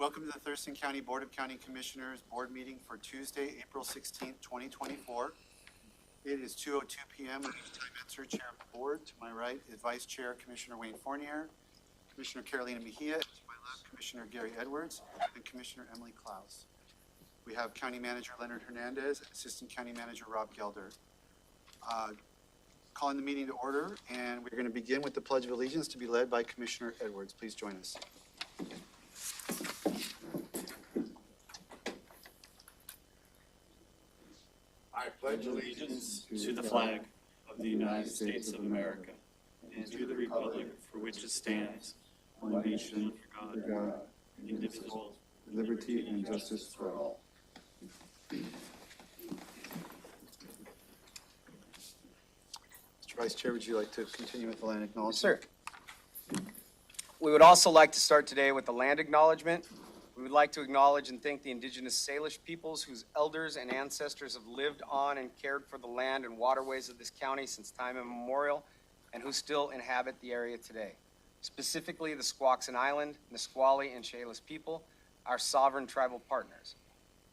Welcome to the Thurston County Board of County Commissioners Board Meeting for Tuesday, April 16th, 2024. It is 2:02 p.m. I'm time answer Chair of the Board. To my right is Vice Chair Commissioner Wayne Fournier, Commissioner Carolina Mejia, and to my left, Commissioner Gary Edwards, and Commissioner Emily Klaus. We have County Manager Leonard Hernandez and Assistant County Manager Rob Gelder. Calling the meeting to order, and we're going to begin with the Pledge of Allegiance to be led by Commissioner Edwards. Please join us. I pledge allegiance to the flag of the United States of America and to the republic for which it stands, one nation under God, indivisible, with liberty and justice for all. Mr. Vice Chair, would you like to continue with the land acknowledgement? Sir. We would also like to start today with the land acknowledgement. We would like to acknowledge and thank the indigenous Salish peoples whose elders and ancestors have lived on and cared for the land and waterways of this county since time immemorial and who still inhabit the area today. Specifically, the Squaxin Island, Nisqually, and Chehalis people, our sovereign tribal partners.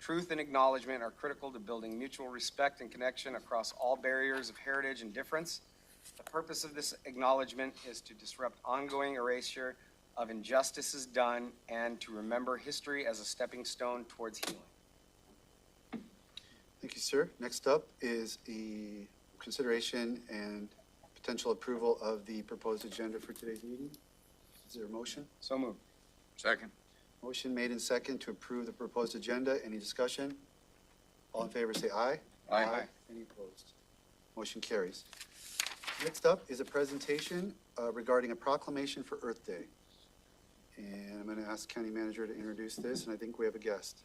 Truth and acknowledgement are critical to building mutual respect and connection across all barriers of heritage and difference. The purpose of this acknowledgement is to disrupt ongoing erasure of injustices done and to remember history as a stepping stone towards healing. Thank you, sir. Next up is a consideration and potential approval of the proposed agenda for today's meeting. Is there a motion? So moved. Second. Motion made and second to approve the proposed agenda. Any discussion? All in favor say aye. Aye. Any opposed? Motion carries. Next up is a presentation regarding a proclamation for Earth Day. And I'm going to ask County Manager to introduce this, and I think we have a guest.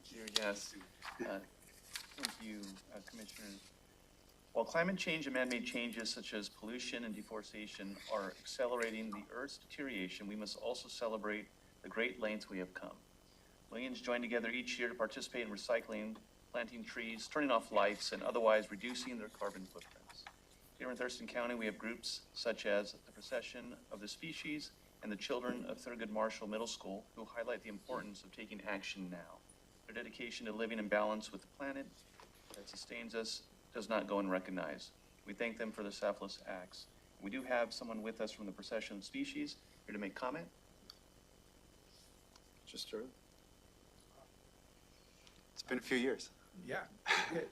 Here, yes. Thank you, Commissioners. While climate change and man-made changes such as pollution and deforestation are accelerating the Earth's deterioration, we must also celebrate the great lengths we have come. Millions join together each year to participate in recycling, planting trees, turning off lights, and otherwise reducing their carbon footprints. Here in Thurston County, we have groups such as the Procession of the Species and the children of Thurgood Marshall Middle School who highlight the importance of taking action now. Their dedication to living in balance with the planet that sustains us does not go unrecognized. We thank them for their selfless acts. We do have someone with us from the Procession of Species here to make comment. Just Sterling. It's been a few years. Yeah. Okay.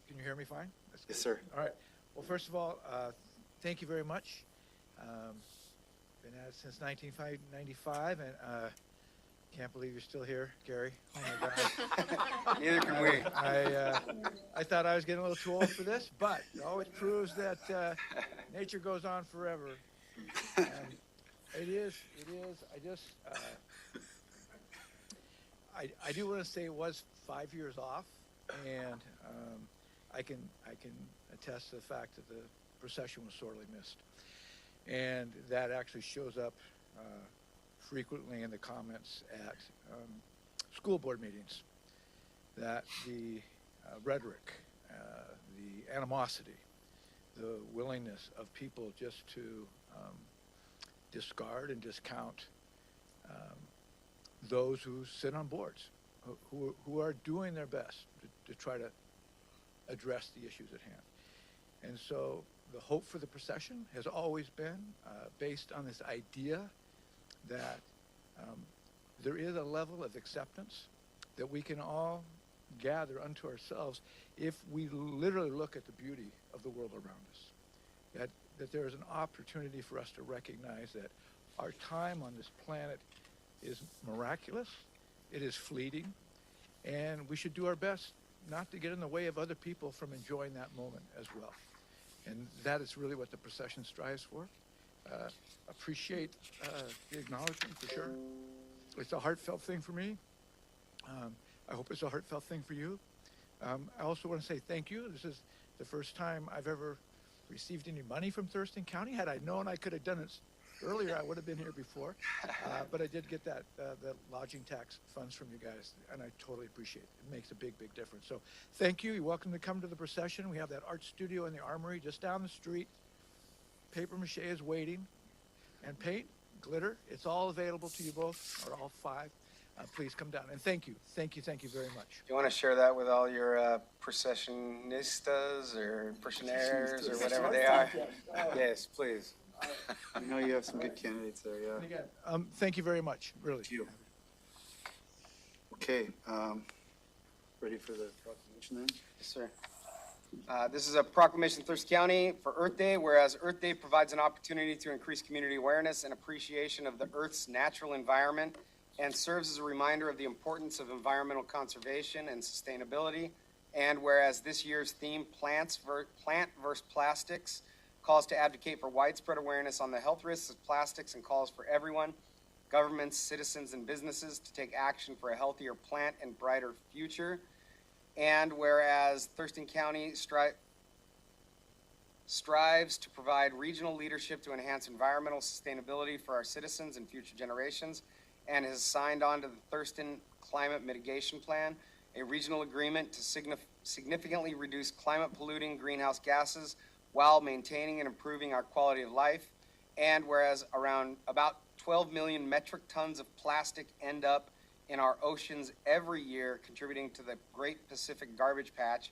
Can you hear me fine? That's Yes, sir. All right. Well, first of all, thank you very much. Been at it since 1995, and can't believe you're still here, Gary. Oh my God. Neither can we. I thought I was getting a little too old for this, but it always proves that nature goes on forever. And it is. I do want to say it was 5 years off, and I can attest to the fact that the procession was sorely missed. And that actually shows up frequently in the comments at school board meetings, that the rhetoric, the animosity, the willingness of people just to discard and discount those who sit on boards, who are doing their best to try to address the issues at hand. And so the hope for the procession has always been based on this idea that there is a level of acceptance that we can all gather unto ourselves if we literally look at the beauty of the world around us. That there is an opportunity for us to recognize that our time on this planet is miraculous, it is fleeting, and we should do our best not to get in the way of other people from enjoying that moment as well. And that is really what the procession strives for. Appreciate the acknowledgement for sure. It's a heartfelt thing for me. I hope it's a heartfelt thing for you. I also want to say thank you. This is the first time I've ever received any money from Thurston County. Had I known I could have done it earlier, I would have been here before. But I did get that the lodging tax funds from you guys, and I totally appreciate it. It makes a big, big difference. So thank you. You're welcome to come to the procession. We have that art studio in the Armory just down the street. Paper mache is waiting, and paint, glitter. It's all available to you both, or all five. please come down. And thank you very much. Do you want to share that with all your processionistas or processionaires or whatever they are? Yes, please. I know you have some good candidates there, yeah. And again, thank you very much, really. Thank you. Okay, ready for the proclamation then? Yes, sir. This is a proclamation of Thurston County for Earth Day, whereas Earth Day provides an opportunity to increase community awareness and appreciation of the Earth's natural environment and serves as a reminder of the importance of environmental conservation and sustainability. And whereas this year's theme, Plant versus Plastics, calls to advocate for widespread awareness on the health risks of plastics and calls for everyone, governments, citizens, and businesses to take action for a healthier plant and brighter future. And whereas Thurston County strives to provide regional leadership to enhance environmental sustainability for our citizens and future generations, and has signed on to the Thurston Climate Mitigation Plan, a regional agreement to significantly reduce climate polluting greenhouse gases while maintaining and improving our quality of life. And whereas about 12 million metric tons of plastic end up in our oceans every year, contributing to the Great Pacific Garbage Patch,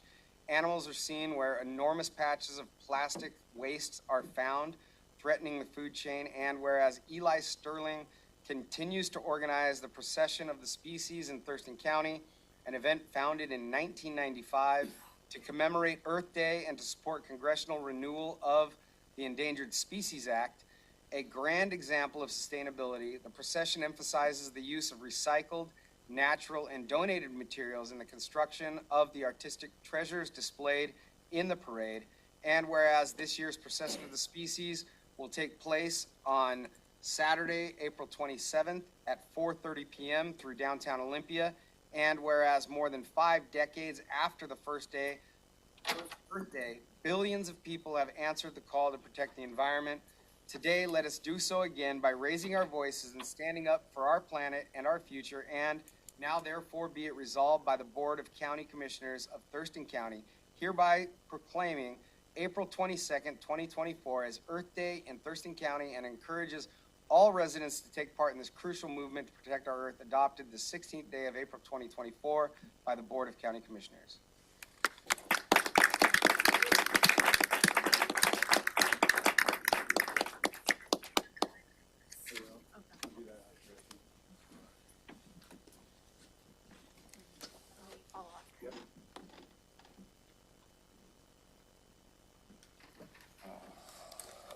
animals are seen where enormous patches of plastic wastes are found, threatening the food chain. And whereas Eli Sterling continues to organize the Procession of the Species in Thurston County, an event founded in 1995 to commemorate Earth Day and to support congressional renewal of the Endangered Species Act, a grand example of sustainability. The procession emphasizes the use of recycled, natural, and donated materials in the construction of the artistic treasures displayed in the parade. And whereas this year's Procession of the Species will take place on Saturday, April 27th at 4:30 p.m. through downtown Olympia. And whereas more than 5 decades after the first Earth Day, billions of people have answered the call to protect the environment. Today, let us do so again by raising our voices and standing up for our planet and our future. And now, therefore, be it resolved by the Board of County Commissioners of Thurston County, hereby proclaiming April 22nd, 2024 as Earth Day in Thurston County, and encourages all residents to take part in this crucial movement to protect our Earth, adopted the 16th day of April 2024 by the Board of County Commissioners.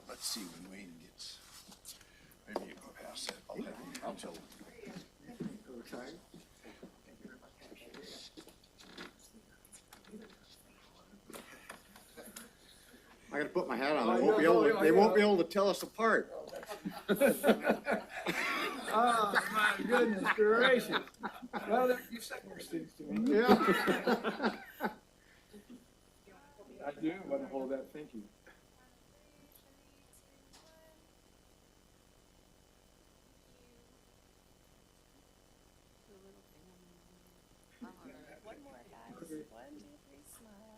Let's see when Wayne gets, maybe you can pass that. I'll tell him. I gotta put my hat on. They won't be able to tell us apart. Oh, my goodness gracious. Well, you said worse things to me. Yeah. I do want to hold that, thank you. One more, guys. 1, 2, 3, smile.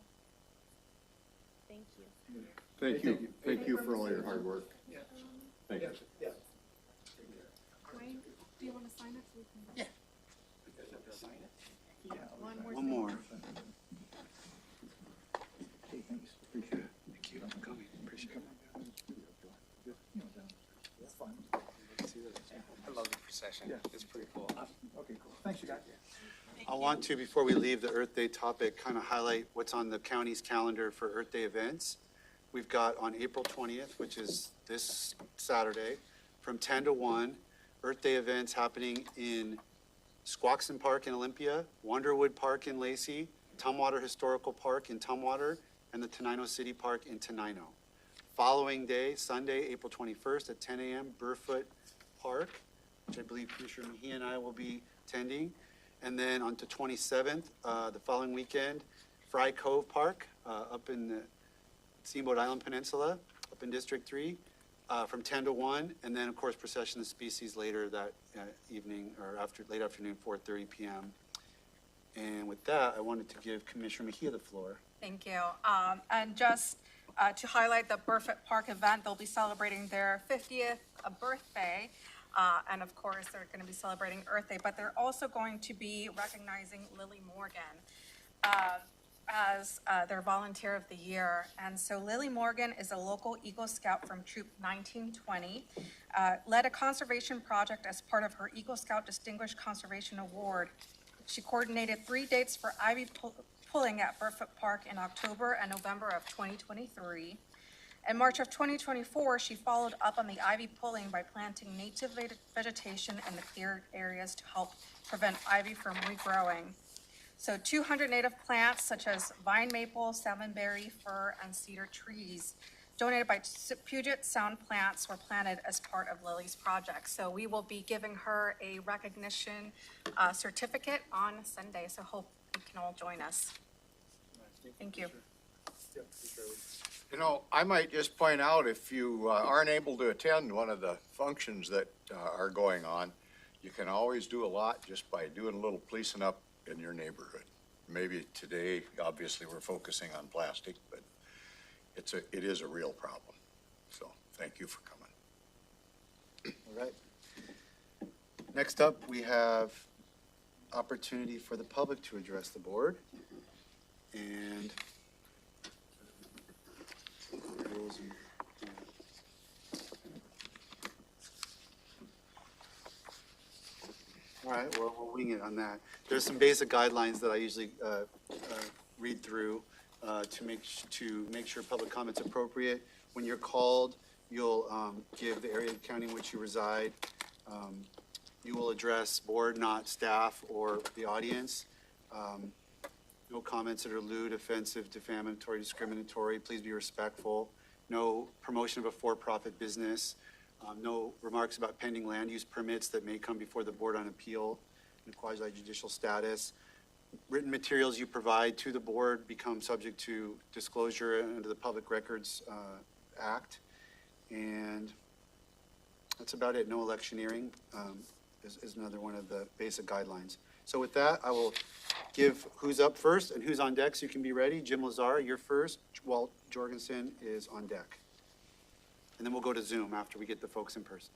Thank you. Thank you. Thank you for all your hard work. Thank you. Wayne, do you want to sign it so we can? Yeah. One more. Hey, thanks, appreciate it. Thank you for coming, appreciate it. That's fine. I love the procession. Yeah. It's pretty cool. Okay, cool. Thanks, you guys. I want to, before we leave the Earth Day topic, kind of highlight what's on the county's calendar for Earth Day events. We've got on April 20th, which is this Saturday, from 10 to 1, Earth Day events happening in Squaxin Park in Olympia, Wonderwood Park in Lacey, Tumwater Historical Park in Tumwater, and the Tenino City Park in Tenino. Following day, Sunday, April 21st at 10 a.m., Burfoot Park, which I believe Commissioner Mejia and I will be attending. And then on to 27th, the following weekend, Fry Cove Park, up in the Steamboat Island Peninsula, up in District 3, from 10 to 1. And then, of course, Procession of the Species later that evening, or late afternoon, 4:30 p.m. And with that, I wanted to give Commissioner Mejia the floor. Thank you. And just to highlight the Burfoot Park event, they'll be celebrating their 50th birthday. And of course, they're going to be celebrating Earth Day, but they're also going to be recognizing Lily Morgan as their Volunteer of the Year. And so Lily Morgan is a local Eagle Scout from Troop 1920, led a conservation project as part of her Eagle Scout Distinguished Conservation Award. She coordinated 3 dates for ivy pulling at Burfoot Park in October and November of 2023. In March of 2024, she followed up on the ivy pulling by planting native vegetation in the cleared areas to help prevent ivy from regrowing. So 200 native plants such as vine maple, salmonberry, fir, and cedar trees donated by Puget Sound Plants were planted as part of Lily's project. So we will be giving her a recognition certificate on Sunday, so hope you can all join us. Thank you. You know, I might just point out, if you aren't able to attend one of the functions that are going on, you can always do a lot just by doing a little policing up in your neighborhood. Maybe today, obviously, we're focusing on plastic, but it is a real problem. So thank you for coming. All right. Next up, we have opportunity for the public to address the board. And all right, well, we'll wing it on that. There's some basic guidelines that I usually read through to make sure public comment's appropriate. When you're called, you'll give the area of the county in which you reside. You will address board, not staff or the audience. No comments that are lewd, offensive, defamatory, discriminatory. Please be respectful. No promotion of a for-profit business. No remarks about pending land use permits that may come before the board on appeal in quasi-judicial status. Written materials you provide to the board become subject to disclosure under the Public Records Act. And that's about it. No electioneering is another one of the basic guidelines. So with that, I will give who's up first and who's on deck so you can be ready. Jim Lazar, you're first. Walt Jorgensen is on deck. And then we'll go to Zoom after we get the folks in person.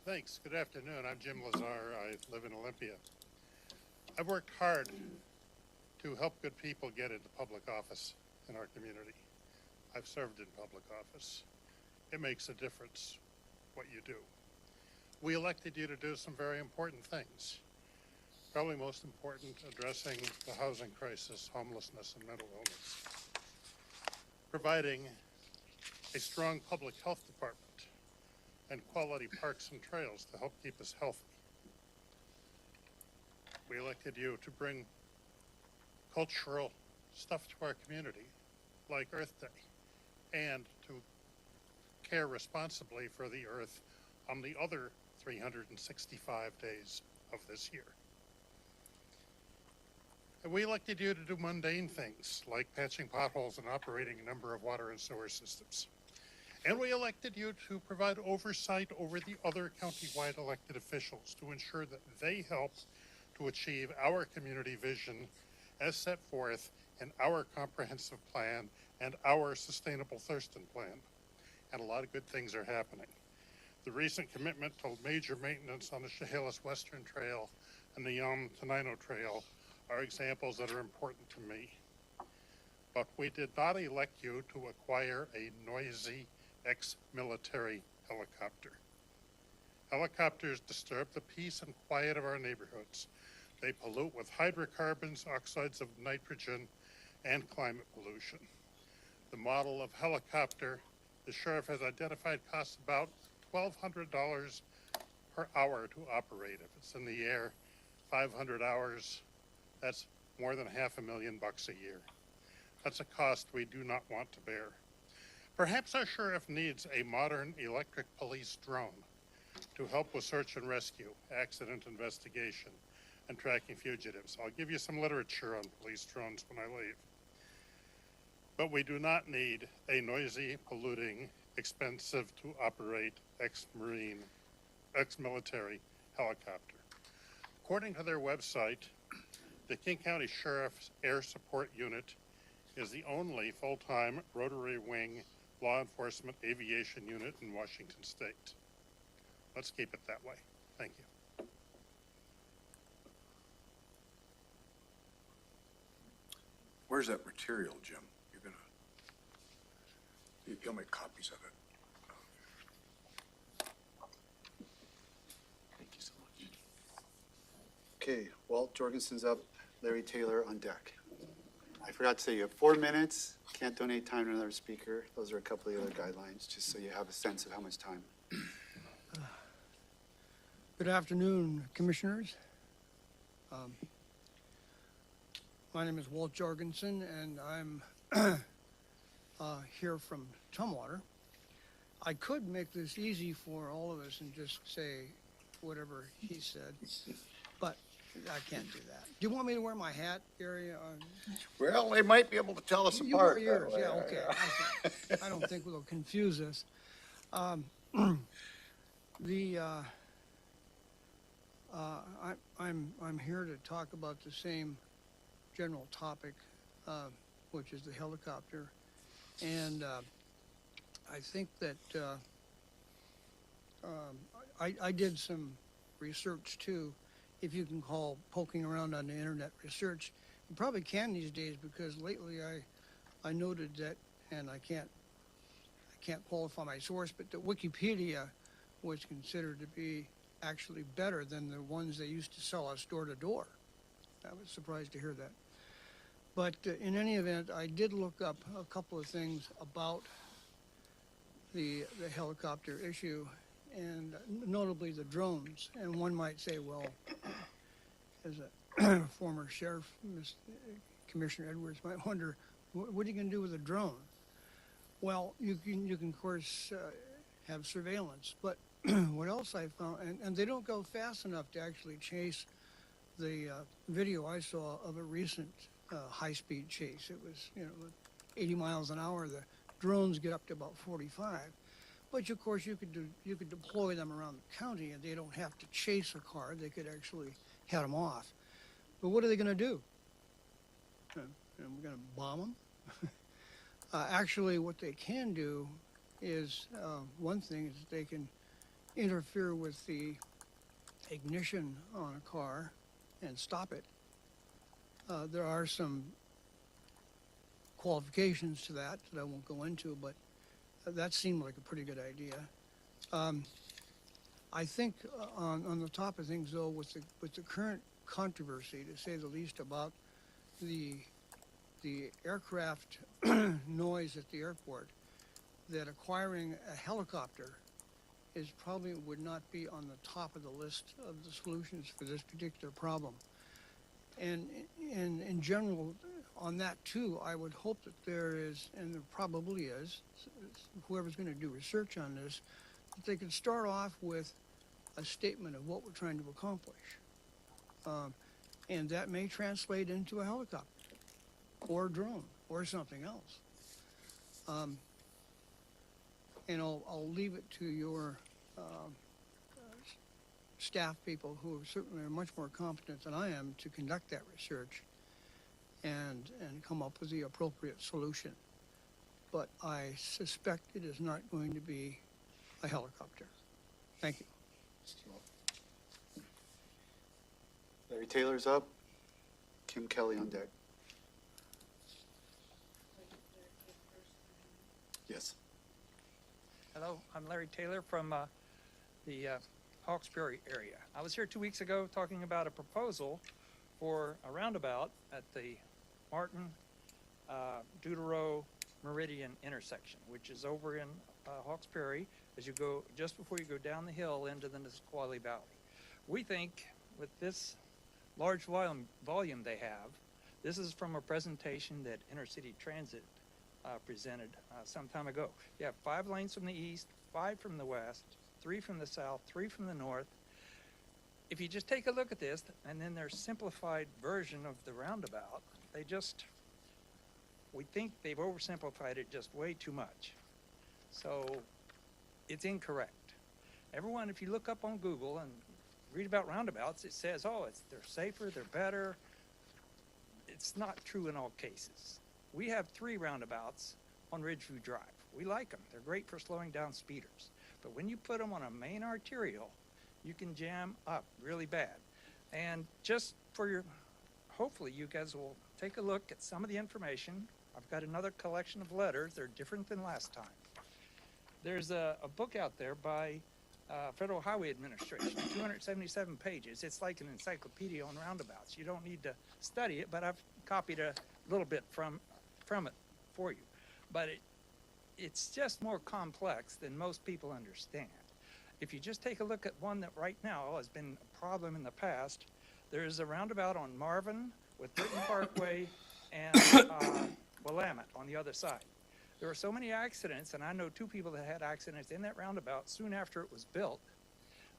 Thanks. Good afternoon. I'm Jim Lazar. I live in Olympia. I've worked hard to help good people get into public office in our community. I've served in public office. It makes a difference what you do. We elected you to do some very important things. Probably most important, addressing the housing crisis, homelessness, and mental illness. Providing a strong public health department and quality parks and trails to help keep us healthy. We elected you to bring cultural stuff to our community, like Earth Day, and to care responsibly for the earth on the other 365 days of this year. And we elected you to do mundane things, like patching potholes and operating a number of water and sewer systems. And we elected you to provide oversight over the other county-wide elected officials to ensure that they help to achieve our community vision as set forth in our comprehensive plan and our sustainable Thurston plan. And a lot of good things are happening. The recent commitment to major maintenance on the Chehalis Western Trail and the Yom Tenino Trail are examples that are important to me. But we did not elect you to acquire a noisy ex-military helicopter. Helicopters disturb the peace and quiet of our neighborhoods. They pollute with hydrocarbons, oxides of nitrogen, and climate pollution. The model of helicopter, the sheriff has identified, costs about $1,200 per hour to operate. If it's in the air, 500 hours, that's more than $500,000 a year. That's a cost we do not want to bear. Perhaps our sheriff needs a modern electric police drone to help with search and rescue, accident investigation, and tracking fugitives. I'll give you some literature on police drones when I leave. But we do not need a noisy, polluting, expensive to operate ex-Marine, ex-military helicopter. According to their website, the King County Sheriff's Air Support Unit is the only full-time rotary wing law enforcement aviation unit in Washington State. Let's keep it that way. Thank you. Where's that material, Jim? You'll make copies of it. Thank you so much. Okay, Walt Jorgensen's up, Larry Taylor on deck. I forgot to say, you have 4 minutes, can't donate time to another speaker. Those are a couple of the other guidelines, just so you have a sense of how much time. Good afternoon, Commissioners. My name is Walt Jorgensen, and I'm here from Tumwater. I could make this easy for all of us and just say whatever he said, but I can't do that. Do you want me to wear my hat, Gary? Well, they might be able to tell us You apart. wear yours, that way. yeah, okay. I don't think we'll confuse us. I'm here to talk about the same general topic, which is the helicopter. And I think that I did some research too, if you can call poking around on the internet research. You probably can these days, because lately I noted that, and I can't qualify my source, but that Wikipedia was considered to be actually better than the ones they used to sell us door to door. I was surprised to hear that. But in any event, I did look up a couple of things about the helicopter issue, and notably the drones. And one might say, well, as a former sheriff, Commissioner Edwards might wonder, what are you going to do with a drone? Well, you can of course have surveillance, but what else I found, and they don't go fast enough to actually chase. The video I saw of a recent high-speed chase, it was 80 miles an hour. The drones get up to about 45, but of course you could deploy them around the county, and they don't have to chase a car. They could actually head them off. But what are they going to do? We're going to bomb them? Actually, what they can do is one thing is they can interfere with the ignition on a car and stop it. There are some qualifications to that I won't go into, but that seemed like a pretty good idea. I think on the top of things, though, with the current controversy, to say the least, about the aircraft noise at the airport, that acquiring a helicopter probably would not be on the top of the list of the solutions for this particular problem. And in general, on that too, I would hope that there is, and there probably is, whoever's going to do research on this, that they could start off with a statement of what we're trying to accomplish. And that may translate into a helicopter or a drone or something else. And I'll leave it to your staff people, who certainly are much more competent than I am, to conduct that research and come up with the appropriate solution. But I suspect it is not going to be a helicopter. Thank you. Larry Taylor's up, Kim Kelly on deck. Yes. Hello, I'm Larry Taylor from the Hawkesbury area. I was here 2 weeks ago talking about a proposal for a roundabout at the Martin Deutero Meridian intersection, which is over in Hawkesbury as you go, just before you go down the hill into the Nisqually Valley. We think with this large volume they have, this is from a presentation that Intercity Transit presented some time ago. You have 5 lanes from the east, 5 from the west, 3 from the south, 3 from the north. If you just take a look at this, and then their simplified version of the roundabout, we think they've oversimplified it just way too much. So it's incorrect. Everyone, if you look up on Google and read about roundabouts, it says, oh, they're safer, they're better. It's not true in all cases. We have 3 roundabouts on Ridgeview Drive. We like them. They're great for slowing down speeders. But when you put them on a main arterial, you can jam up really bad. And just for your, hopefully you guys will take a look at some of the information. I've got another collection of letters. They're different than last time. There's a book out there by Federal Highway Administration, 277 pages. It's like an encyclopedia on roundabouts. You don't need to study it, but I've copied a little bit from it for you. But it's just more complex than most people understand. If you just take a look at one that right now has been a problem in the past, there's a roundabout on Marvin with Britton Parkway and Willamette on the other side. There were so many accidents, and I know 2 people that had accidents in that roundabout soon after it was built,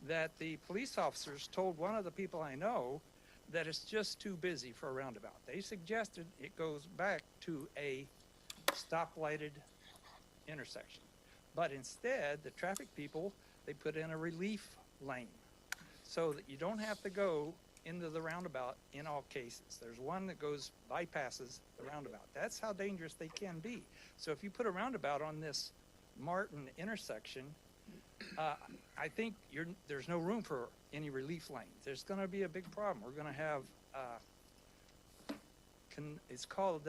that the police officers told one of the people I know that it's just too busy for a roundabout. They suggested it goes back to a stoplighted intersection. But instead, the traffic people, they put in a relief lane so that you don't have to go into the roundabout in all cases. There's one that bypasses the roundabout. That's how dangerous they can be. So if you put a roundabout on this Martin intersection, I think there's no room for any relief lanes. There's going to be a big problem. We're going to have, it's called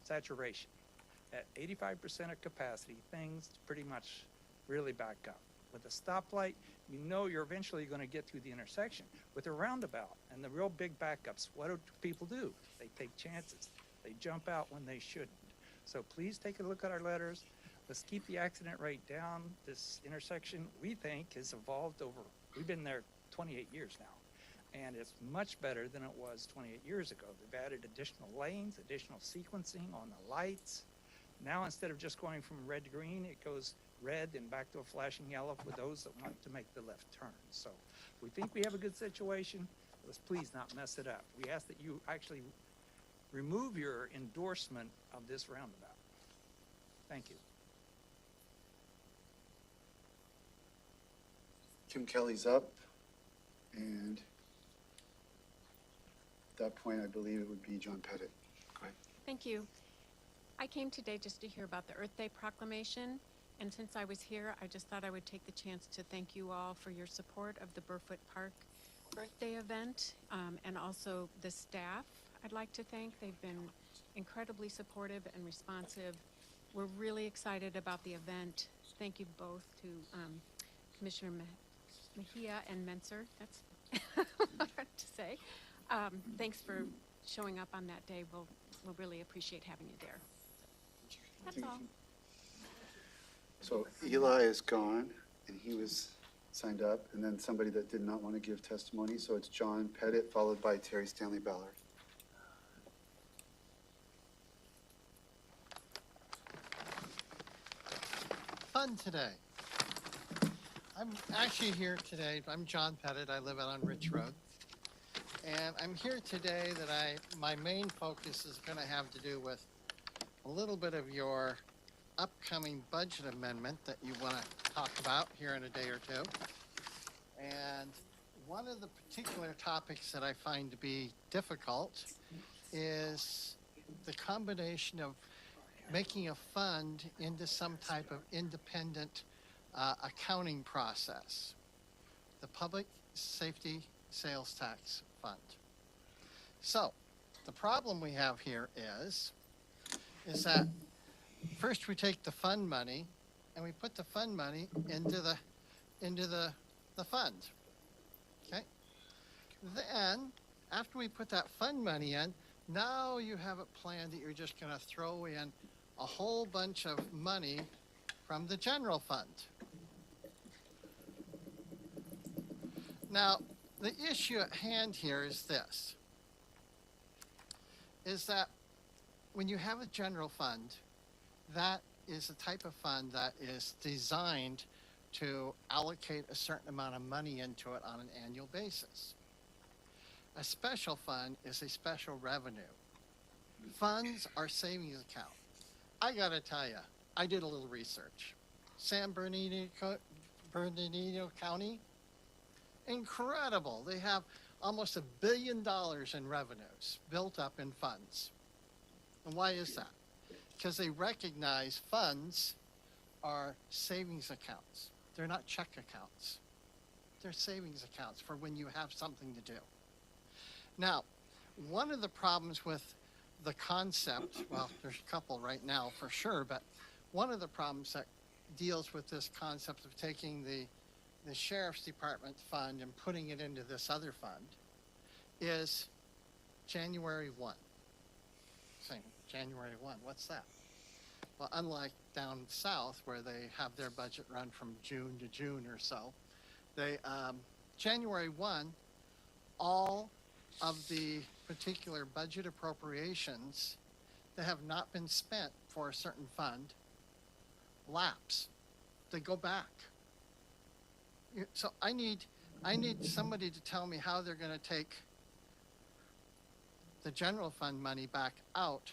saturation. At 85% of capacity, things pretty much really back up. With a stoplight, you know you're eventually going to get through the intersection. With a roundabout and the real big backups, what do people do? They take chances. They jump out when they shouldn't. So please take a look at our letters. Let's keep the accident rate down. This intersection, we think, has evolved over, we've been there 28 years now, and it's much better than it was 28 years ago. They've added additional lanes, additional sequencing on the lights. Now, instead of just going from red to green, it goes red and back to a flashing yellow for those that want to make the left turn. So we think we have a good situation. Let's please not mess it up. We ask that you actually remove your endorsement of this roundabout. Thank you. Kim Kelly's up, and at that point, I believe it would be John Pettit. Go ahead. Thank you. I came today just to hear about the Earth Day proclamation, and since I was here, I just thought I would take the chance to thank you all for your support of the Burfoot Park Earth Day event, and also the staff I'd like to thank. They've been incredibly supportive and responsive. We're really excited about the event. Thank you both to Commissioner Mejia and Menser. That's hard to say. Thanks for showing up on that day. We'll really appreciate having you there. That's all. So Eli is gone, and he was signed up, and then somebody that did not want to give testimony. So it's John Pettit, followed by Terry Stanley Ballard. Fun today. I'm actually here today. I'm John Pettit. I live out on Rich Road. And I'm here today that my main focus is going to have to do with a little bit of your upcoming budget amendment that you want to talk about here in a day or two. And one of the particular topics that I find to be difficult is the combination of making a fund into some type of independent accounting process, the Public Safety Sales Tax Fund. So the problem we have here is that first we take the fund money and we put the fund money into the fund. Okay? Then after we put that fund money in, now you have it planned that you're just going to throw in a whole bunch of money from the general fund. Now, the issue at hand here is this, is that when you have a general fund, that is a type of fund that is designed to allocate a certain amount of money into it on an annual basis. A special fund is a special revenue. Funds are savings account. I gotta tell you, I did a little research. San Bernardino County, incredible. They have almost $1 billion in revenues built up in funds. And why is that? Because they recognize funds are savings accounts. They're not check accounts. They're savings accounts for when you have something to do. Now, one of the problems with the concept, well, there's a couple right now for sure, but one of the problems that deals with this concept of taking the sheriff's department fund and putting it into this other fund is January 1. Saying January 1, what's that? Well, unlike down south where they have their budget run from June to June or so, they, January 1, all of the particular budget appropriations that have not been spent for a certain fund lapse. They go back. So I need somebody to tell me how they're going to take the general fund money back out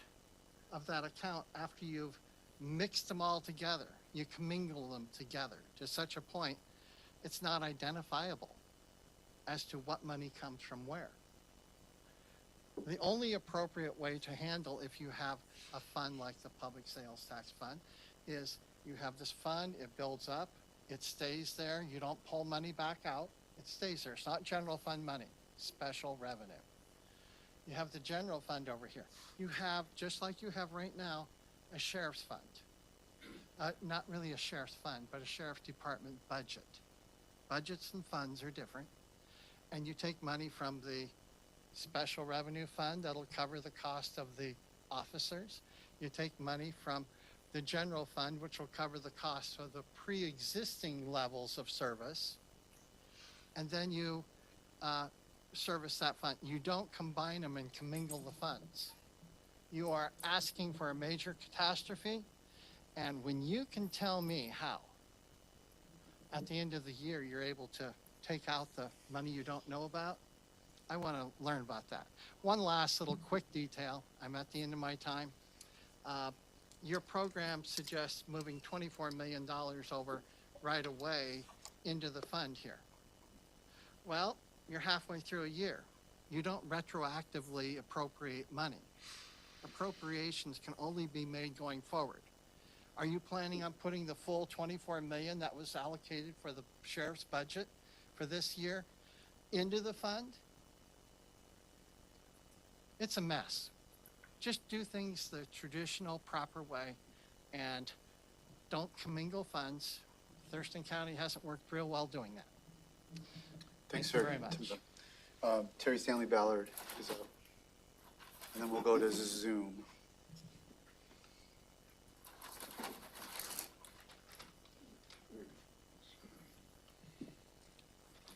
of that account after you've mixed them all together. You commingle them together to such a point it's not identifiable as to what money comes from where. The only appropriate way to handle if you have a fund like the public sales tax fund is you have this fund, it builds up, it stays there, you don't pull money back out, it stays there. It's not general fund money, special revenue. You have the general fund over here. You have, just like you have right now, a sheriff's fund. Not really a sheriff's fund, but a sheriff's department budget. Budgets and funds are different. And you take money from the special revenue fund that'll cover the cost of the officers. You take money from the general fund, which will cover the cost of the pre-existing levels of service. And then you service that fund. You don't combine them and commingle the funds. You are asking for a major catastrophe, and when you can tell me how, at the end of the year, you're able to take out the money you don't know about, I want to learn about that. One last little quick detail. I'm at the end of my time. Your program suggests moving $24 million over right away into the fund here. Well, you're halfway through a year. You don't retroactively appropriate money. Appropriations can only be made going forward. Are you planning on putting the full $24 million that was allocated for the sheriff's budget for this year into the fund? It's a mess. Just do things the traditional, proper way and don't commingle funds. Thurston County hasn't worked real well doing that. Thanks, Thank you sir. very much. Terry Stanley Ballard is up. And then we'll go to Zoom.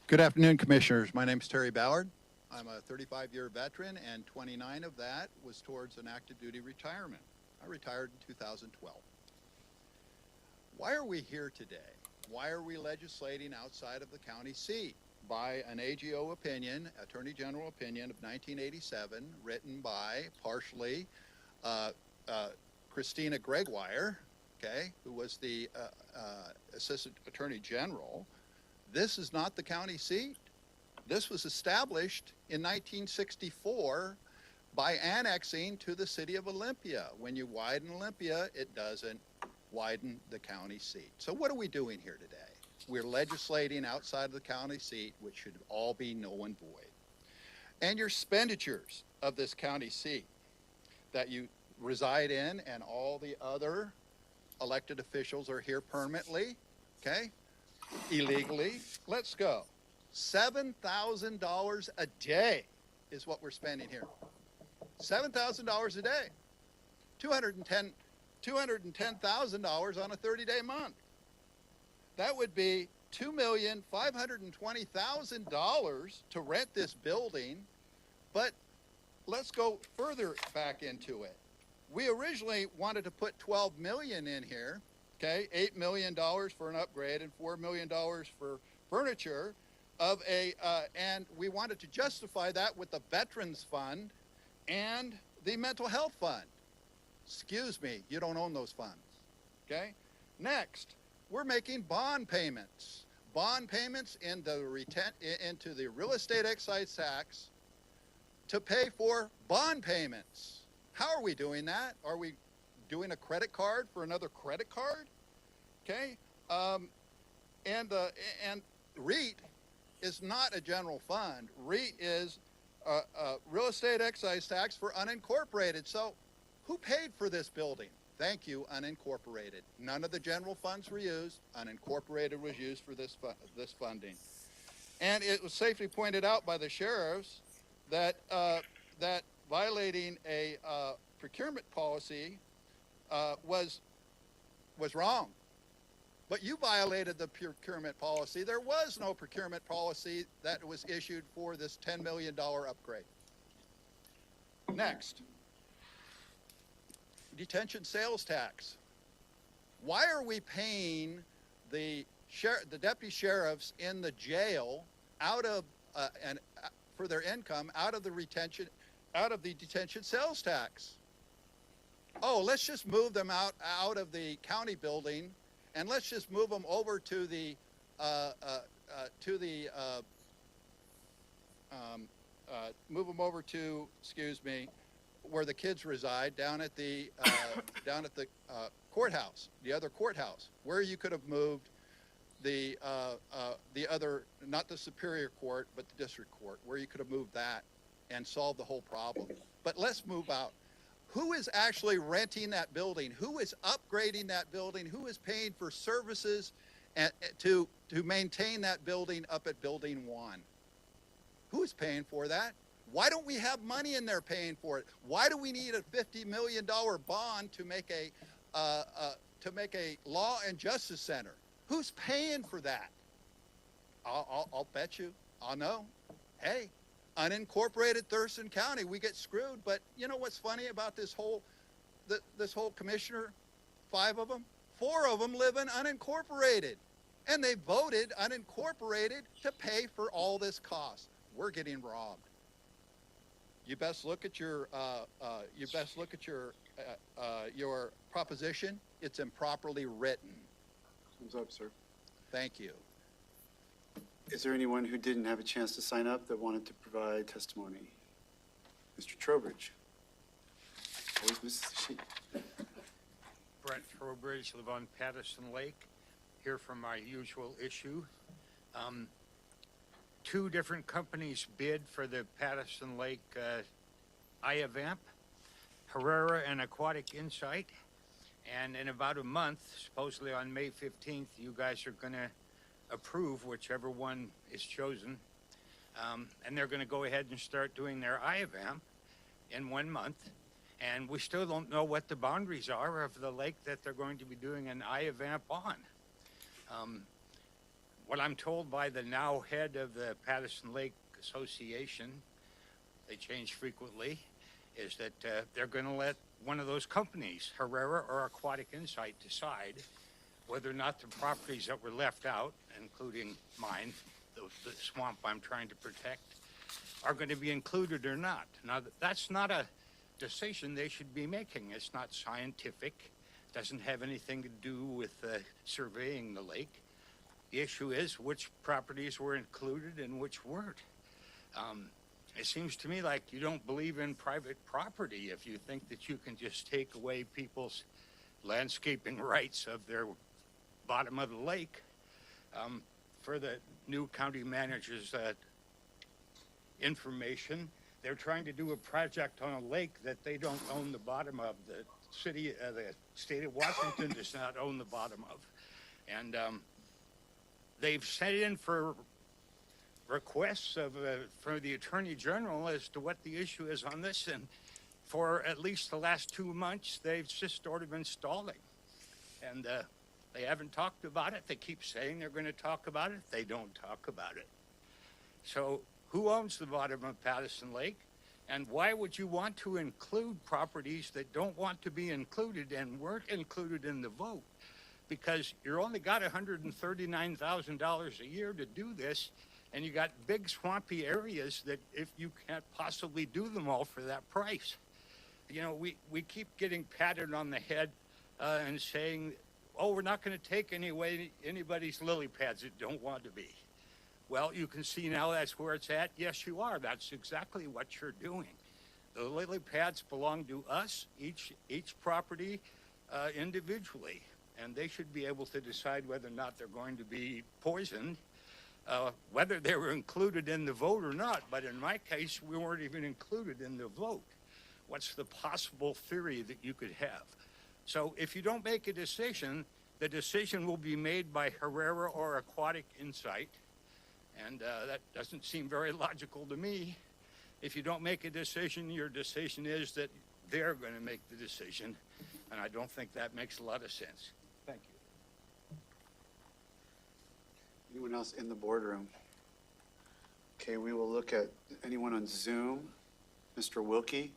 Good afternoon, Commissioners. My name is Terry Ballard. I'm a 35-year veteran, and 29 of that was towards an active duty retirement. I retired in 2012. Why are we here today? Why are we legislating outside of the county seat? By an AGO opinion, Attorney General opinion of 1987, written by partially Christina Gregoire, okay, who was the Assistant Attorney General. This is not the county seat. This was established in 1964 by annexing to the city of Olympia. When you widen Olympia, it doesn't widen the county seat. So what are we doing here today? We're legislating outside of the county seat, which should all be null and void. And your expenditures of this county seat that you reside in and all the other elected officials are here permanently, okay, illegally. Let's go. $7,000 a day is what we're spending here. $7,000 a day. $210,000 on a 30-day month. That would be $2,520,000 to rent this building. But let's go further back into it. We originally wanted to put $12 million in here, okay, $8 million for an upgrade and $4 million for furniture of and we wanted to justify that with the Veterans Fund and the Mental Health Fund. Excuse me, you don't own those funds, okay? Next, we're making bond payments. Bond payments into the real estate excise tax to pay for bond payments. How are we doing that? Are we doing a credit card for another credit card? okay? And REIT is not a general fund. REIT is real estate excise tax for unincorporated. So who paid for this building? Thank you, unincorporated. None of the general funds were used. Unincorporated was used for this funding. And it was safely pointed out by the sheriffs that that violating a procurement policy was wrong. But you violated the procurement policy. There was no procurement policy that was issued for this $10 million upgrade. Next, detention sales tax. Why are we paying the deputy sheriffs in the jail out of for their income out of the detention sales tax? Oh, let's just move them out of the county building, and let's just move them over to the where the kids reside, down at the courthouse, the other courthouse, where you could have moved the other, not the Superior Court, but the District Court, where you could have moved that and solved the whole problem. But let's move out. Who is actually renting that building? Who is upgrading that building? Who is paying for services to maintain that building up at Building 1? Who is paying for that? Why don't we have money in there paying for it? Why do we need a $50 million bond to make a law and justice center? Who's paying for that? I'll bet you. I'll know. Hey, unincorporated Thurston County, we get screwed. But you know what's funny about this whole commissioner? 5 of them, 4 of them live in unincorporated, and they voted unincorporated to pay for all this cost. We're getting robbed. You best look at your your proposition. It's improperly written. Thumbs up, sir. Thank you. Is there anyone who didn't have a chance to sign up that wanted to provide testimony? Mr. Trowbridge. Always misses the sheet. Brent Trowbridge, live on Patterson Lake, here for my usual issue. 2 different companies bid for the Patterson Lake IAVAMP, Herrera and Aquatic Insight. And in about a month, supposedly on May 15th, you guys are going to approve whichever one is chosen. And they're going to go ahead and start doing their IAVAMP in 1 month. And we still don't know what the boundaries are of the lake that they're going to be doing an IAVAMP on. What I'm told by the now head of the Patterson Lake Association, they change frequently, is that they're going to let one of those companies, Herrera or Aquatic Insight, decide whether or not the properties that were left out, including mine, the swamp I'm trying to protect, are going to be included or not. Now, that's not a decision they should be making. It's not scientific, doesn't have anything to do with surveying the lake. The issue is which properties were included and which weren't. It seems to me like you don't believe in private property if you think that you can just take away people's landscaping rights of their bottom of the lake. For the new county manager's information, they're trying to do a project on a lake that they don't own the bottom of. The state of Washington does not own the bottom of. And they've sent in for requests for the Attorney General as to what the issue is on this, and for at least the last 2 months, they've just sort of been stalling. And they haven't talked about it. They keep saying they're going to talk about it. They don't talk about it. So who owns the bottom of Patterson Lake? And why would you want to include properties that don't want to be included and weren't included in the vote? Because you're only got $139,000 a year to do this, and you got big swampy areas that if you can't possibly do them all for that price. You know, we keep getting patted on the head and saying, oh, we're not going to take anybody's lily pads that don't want to be. Well, you can see now that's where it's at. Yes, you are. That's exactly what you're doing. The lily pads belong to us, each property individually. and they should be able to decide whether or not they're going to be poisoned, whether they were included in the vote or not. But in my case, we weren't even included in the vote. What's the possible theory that you could have? So if you don't make a decision, the decision will be made by Herrera or Aquatic Insight, and that doesn't seem very logical to me. If you don't make a decision, your decision is that they're going to make the decision, and I don't think that makes a lot of sense. Thank you. Anyone else in the boardroom? Okay, we will look at anyone on Zoom. Mr. Wilkie?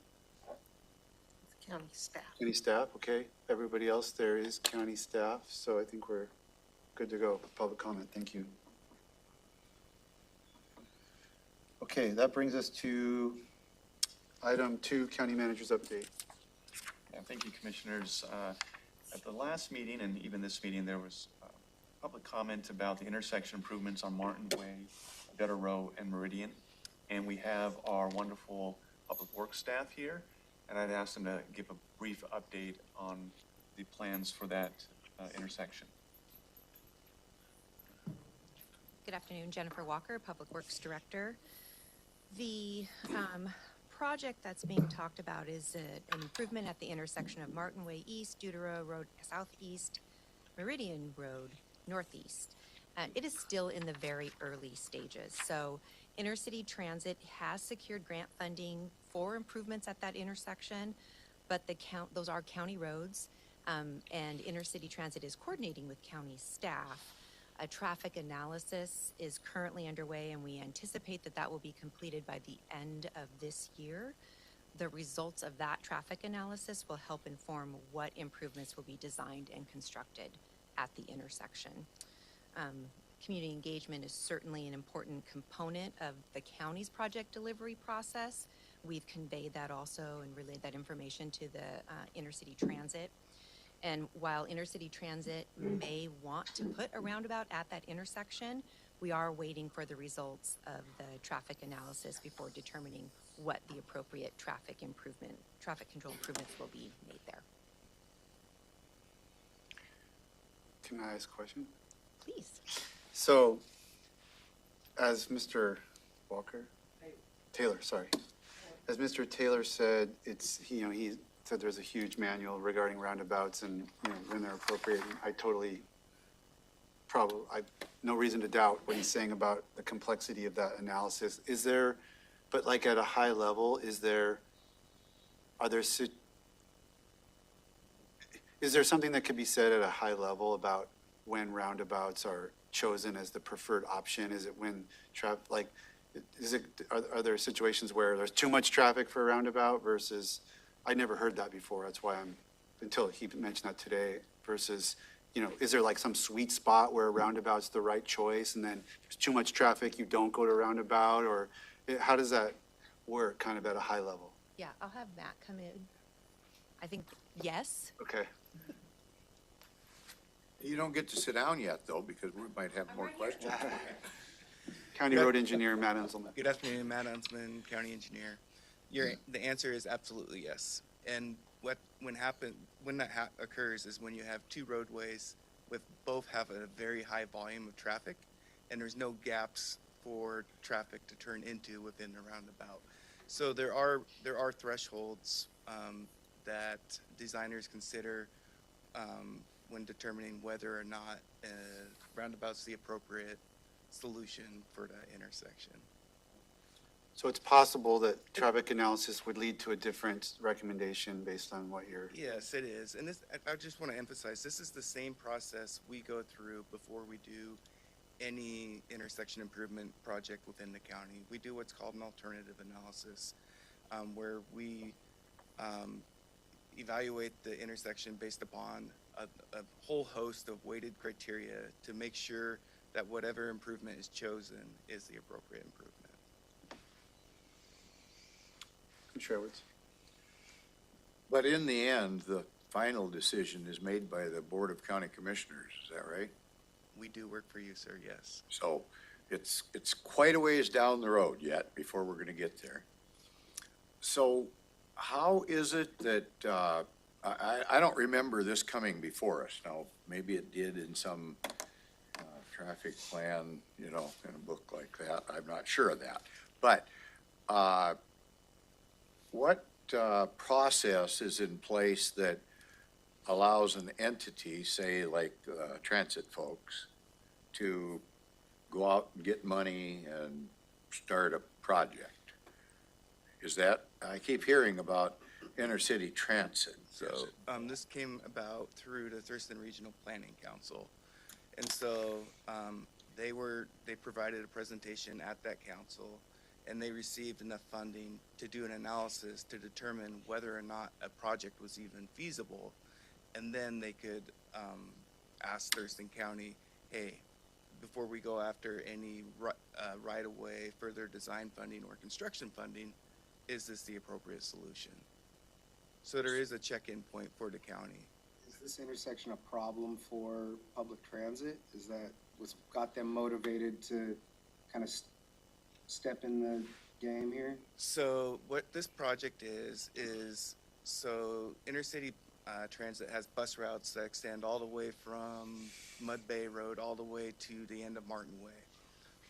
County staff. County staff, okay. Everybody else there is county staff, so I think we're good to go for public comment. Thank you. Okay, that brings us to item 2, county manager's update. Yeah, thank you, commissioners. At the last meeting and even this meeting, there was public comment about the intersection improvements on Martin Way, Better Row, and Meridian. And we have our wonderful public works staff here, and I'd ask them to give a brief update on the plans for that intersection. Good afternoon, Jennifer Walker, Public Works Director. The project that's being talked about is an improvement at the intersection of Martin Way East, Deutero Road Southeast, Meridian Road Northeast. It is still in the very early stages. So Intercity Transit has secured grant funding for improvements at that intersection, but those are county roads, and Intercity Transit is coordinating with county staff. A traffic analysis is currently underway, and we anticipate that that will be completed by the end of this year. The results of that traffic analysis will help inform what improvements will be designed and constructed at the intersection. Community engagement is certainly an important component of the county's project delivery process. We've conveyed that also and relayed that information to the Intercity Transit. And while Intercity Transit may want to put a roundabout at that intersection, we are waiting for the results of the traffic analysis before determining what the appropriate traffic control improvements will be made there. Can I ask a question? Please. So, as Mr. Taylor, sorry. As Mr. Taylor said, he said there's a huge manual regarding roundabouts and, when they're appropriate. And I no reason to doubt what he's saying about the complexity of that analysis. But like at a high level, is there something that could be said at a high level about when roundabouts are chosen as the preferred option? Is it when are there situations where there's too much traffic for a roundabout versus, I never heard that before, that's why until he mentioned that today, versus, is there like some sweet spot where a roundabout's the right choice, and then if there's too much traffic, you don't go to a roundabout, or how does that work kind of at a high level? Yeah, I'll have Matt come in. I think yes. Okay. You don't get to sit down yet, though, because we might have more questions. County Road Engineer, Matt Unselman. Good afternoon, Matt Unselman, County Engineer. The answer is absolutely yes. And when that occurs is when you have two roadways with both have a very high volume of traffic, and there's no gaps for traffic to turn into within the roundabout. So there are thresholds that designers consider when determining whether or not roundabout's the appropriate solution for that intersection. So it's possible that traffic analysis would lead to a different recommendation based on what you're... Yes, it is. And I just want to emphasize, this is the same process we go through before we do any intersection improvement project within the county. We do what's called an alternative analysis, where we evaluate the intersection based upon a whole host of weighted criteria to make sure that whatever improvement is chosen is the appropriate improvement. Commissioner Edwards. But in the end, the final decision is made by the Board of County Commissioners, is that right? We do work for you, sir, yes. So it's quite a ways down the road yet before we're going to get there. So how is it that I don't remember this coming before us. Now, maybe it did in some traffic plan, you know, in a book like that. I'm not sure of that. But what process is in place that allows an entity, say like transit folks, to go out and get money and start a project? Is that, I keep hearing about intercity transit. So, this came about through the Thurston Regional Planning Council. And so, they provided a presentation at that council, and they received enough funding to do an analysis to determine whether or not a project was even feasible. And then they could, ask Thurston County, hey, before we go after any right-of-way, further design funding or construction funding, is this the appropriate solution? So there is a check-in point for the county. Is this intersection a problem for public transit? Is that what's got them motivated to kind of step in the game here? So what this project is so intercity transit has bus routes that extend all the way from Mud Bay Road all the way to the end of Martin Way.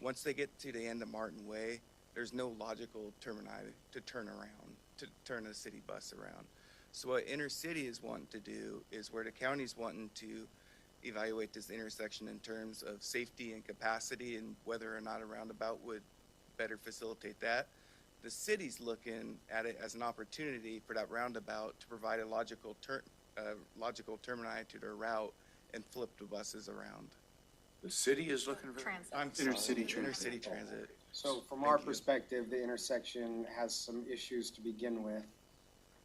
Once they get to the end of Martin Way, there's no logical termini to turn around, to turn a city bus around. So what intercity is wanting to do is where the county's wanting to evaluate this intersection in terms of safety and capacity and whether or not a roundabout would better facilitate that. The city's looking at it as an opportunity for that roundabout to provide a logical termini to their route and flip the buses around. The city is looking for? Transit. I'm sorry, Intercity transit. Intercity transit. So from Thank our you. perspective, the intersection has some issues to begin with.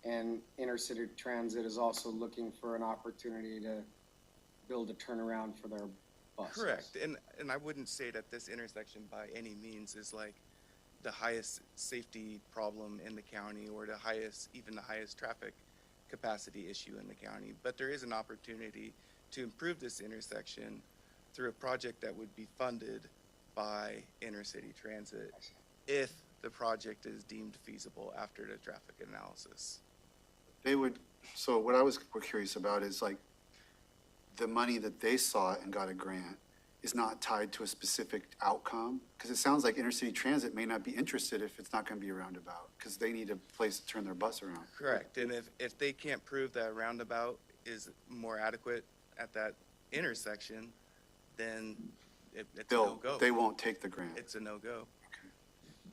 And intercity transit is also looking for an opportunity to build a turnaround for their buses. Correct, and I wouldn't say that this intersection by any means is like the highest safety problem in the county or even the highest traffic capacity issue in the county. But there is an opportunity to improve this intersection through a project that would be funded by intercity transit if the project is deemed feasible after the traffic analysis. They would, so what I was curious about is like, the money that they sought and got a grant is not tied to a specific outcome? Because it sounds like intercity transit may not be interested if it's not going to be a roundabout, because they need a place to turn their bus around. Correct, and if they can't prove that a roundabout is more adequate at that intersection, then it's a no-go. They won't take the grant. It's a no-go.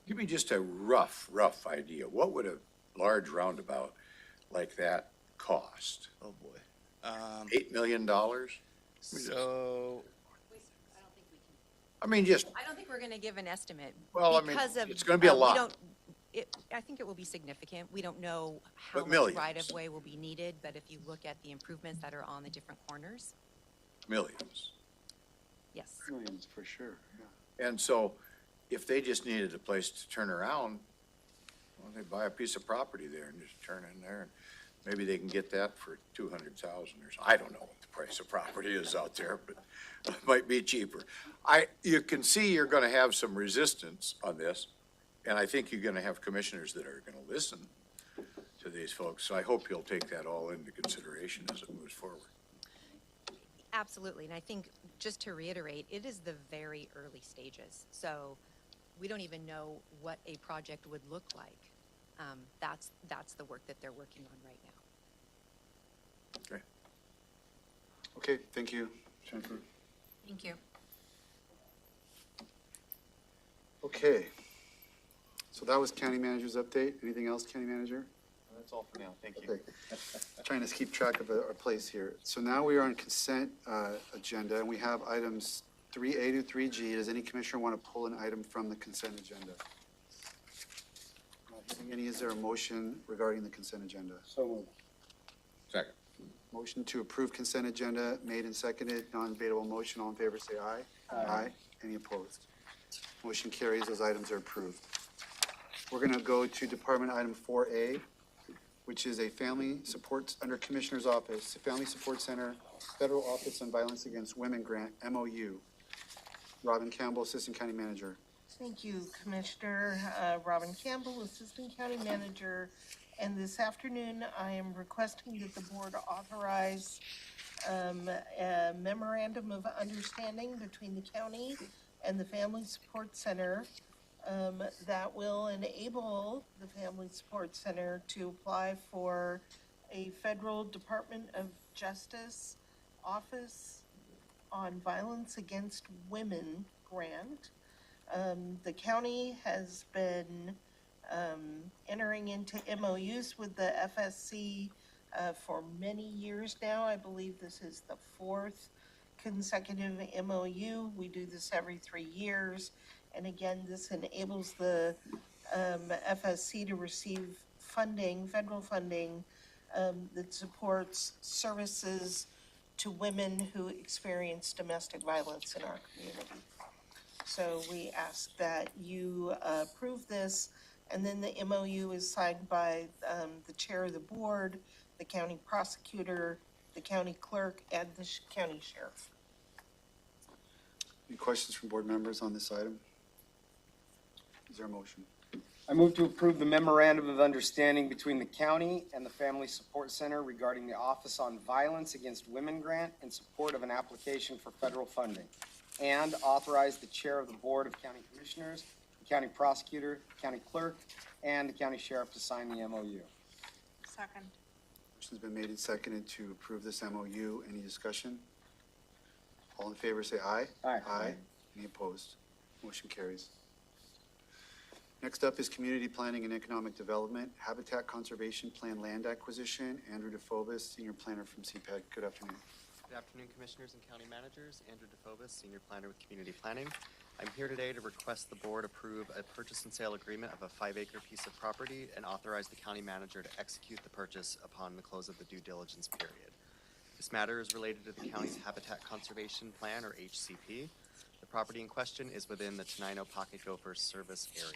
Give me just a rough idea. What would a large roundabout like that cost? Oh, boy. $8 million? So, I mean, just, I don't think we're gonna give an estimate. Well, I mean, because of, it's gonna be a we lot. don't- I think it will be significant. We don't know how But much millions. right-of-way will be needed, but if you look at the improvements that are on the different corners, millions. yes. Millions, for sure, yeah. And so if they just needed a place to turn around, well, they buy a piece of property there and just turn in there. And maybe they can get that for 200,000 or so. I don't know what the price of property is out there, but it might be cheaper. You can see you're gonna have some resistance on this, and I think you're gonna have commissioners that are gonna listen to these folks. So I hope you'll take that all into consideration as it moves forward. Absolutely, and I think, just to reiterate, it is the very early stages. So we don't even know what a project would look like. That's the work that they're working on right now. Okay. Okay, thank you, Jennifer. Thank you. Okay. So that was county manager's update. Anything else, county manager? That's all for now, thank you. Okay. Trying to keep track of our place here. So now we are on consent agenda, and we have items 3A to 3G. Does any commissioner want to pull an item from the consent agenda? Not hearing any, is there a motion regarding the consent agenda? So moved. Second. Motion to approve consent agenda made and seconded, non-debatable motion. All in favor, say aye. Aye. Any opposed? Motion carries. Those items are approved. We're going to go to department item 4A, which is a family support, under Commissioner's Office, Family Support Center, Federal Office on Violence Against Women Grant, MOU. Robin Campbell, Assistant County Manager. Thank you, Commissioner. Robin Campbell, Assistant County Manager. And this afternoon, I am requesting that the board authorize a memorandum of understanding between the county and the Family Support Center that will enable the Family Support Center to apply for a federal Department of Justice Office on Violence Against Women grant. The county has been entering into MOUs with the FSC for many years now. I believe this is the 4th consecutive MOU. We do this every 3 years. And again, this enables the FSC to receive funding, federal funding, that supports services to women who experience domestic violence in our community. So we ask that you approve this, and then the MOU is signed by the chair of the board, the county prosecutor, the county clerk, and the county sheriff. Any questions from board members on this item? Is there a motion? I move to approve the memorandum of understanding between the county and the Family Support Center regarding the Office on Violence Against Women grant in support of an application for federal funding, and authorize the chair of the Board of County Commissioners, the county prosecutor, the county clerk, and the county sheriff to sign the MOU. Second. Motion's been made and seconded to approve this MOU. Any discussion? All in favor, say aye. Aye. Aye. Any opposed? Motion carries. Next up is Community Planning and Economic Development, Habitat Conservation Plan Land Acquisition. Andrew DeFobis, Senior Planner from CPAC. Good afternoon. Good afternoon, Commissioners and County Managers. Andrew DeFobis, Senior Planner with Community Planning. I'm here today to request the board approve a purchase and sale agreement of a 5-acre piece of property and authorize the county manager to execute the purchase upon the close of the due diligence period. This matter is related to the county's Habitat Conservation Plan, or HCP. The property in question is within the Tenino Pocket Gopher Service Area.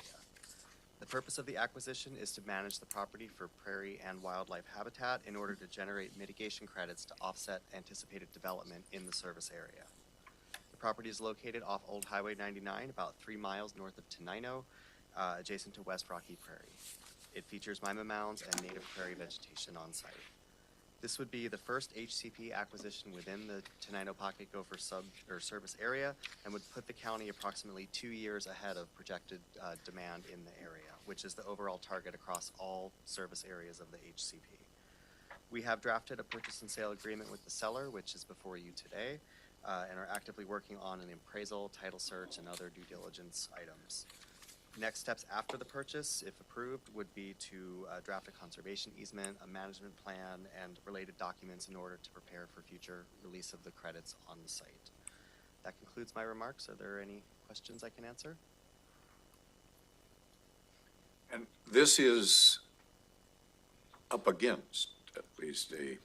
The purpose of the acquisition is to manage the property for prairie and wildlife habitat in order to generate mitigation credits to offset anticipated development in the service area. The property is located off Old Highway 99, about 3 miles north of Tenino, adjacent to West Rocky Prairie. It features mima mounds and native prairie vegetation on site. This would be the first HCP acquisition within the Tenino Pocket Gopher service area and would put the county approximately 2 years ahead of projected demand in the area, which is the overall target across all service areas of the HCP. We have drafted a purchase and sale agreement with the seller, which is before you today, and are actively working on an appraisal, title search, and other due diligence items. Next steps after the purchase, if approved, would be to draft a conservation easement, a management plan, and related documents in order to prepare for future release of the credits on the site. That concludes my remarks. Are there any questions I can answer? And this is up against at least a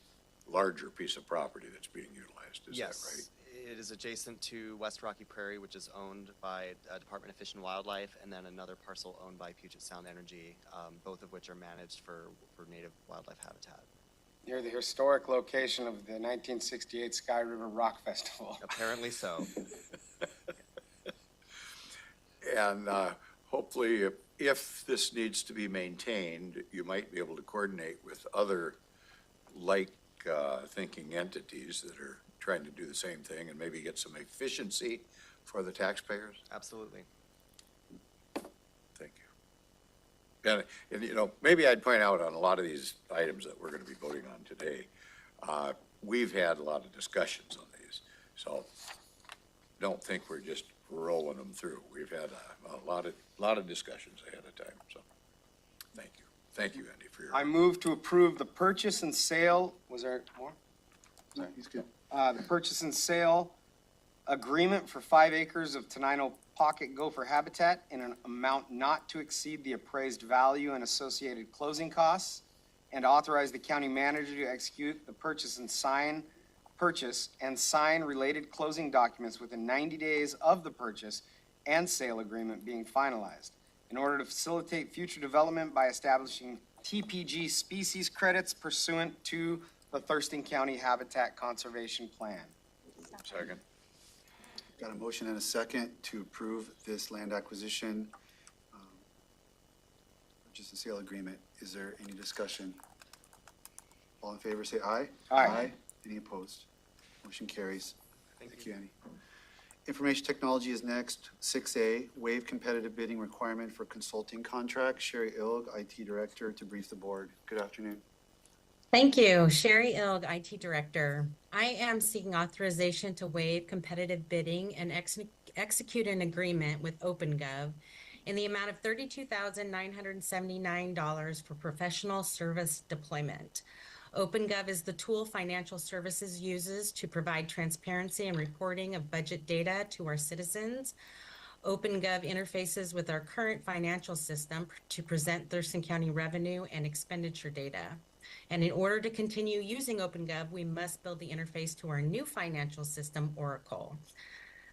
larger piece of property that's being utilized, is that right? It is adjacent to West Rocky Prairie, which is owned by Department of Fish and Wildlife, and then another parcel owned by Puget Sound Energy, both of which are managed for native wildlife habitat. Near the historic location of the 1968 Sky River Rock Festival. Apparently so. And hopefully, if this needs to be maintained, you might be able to coordinate with other like-thinking entities that are trying to do the same thing and maybe get some efficiency for the taxpayers. Absolutely. Thank you. And you know, maybe I'd point out on a lot of these items that we're going to be voting on today, we've had a lot of discussions on these, so don't think we're just rolling them through. We've had a lot of discussions ahead of time, so thank you. Thank you, Andy, for your. I move to approve the purchase and sale, was there more? No, he's good. The purchase and sale agreement for 5 acres of Tenino Pocket Gopher habitat in an amount not to exceed the appraised value and associated closing costs, and authorize the county manager to execute the purchase and sign related closing documents within 90 days of the purchase and sale agreement being finalized, in order to facilitate future development by establishing TPG species credits pursuant to the Thurston County Habitat Conservation Plan. Second. Got a motion and a second to approve this land acquisition. purchase and sale agreement. Is there any discussion? All in favor, say aye. Aye. Any opposed? Motion carries. Thank you, Annie. Information technology is next. 6A, waive competitive bidding requirement for consulting contract. Sherry Ilg, IT Director, to brief the board. Good afternoon. Thank you. Sherry Ilg, IT Director. I am seeking authorization to waive competitive bidding and execute an agreement with OpenGov in the amount of $32,979 for professional service deployment. OpenGov is the tool financial services uses to provide transparency and reporting of budget data to our citizens. OpenGov interfaces with our current financial system to present Thurston County revenue and expenditure data. And in order to continue using OpenGov, we must build the interface to our new financial system, Oracle.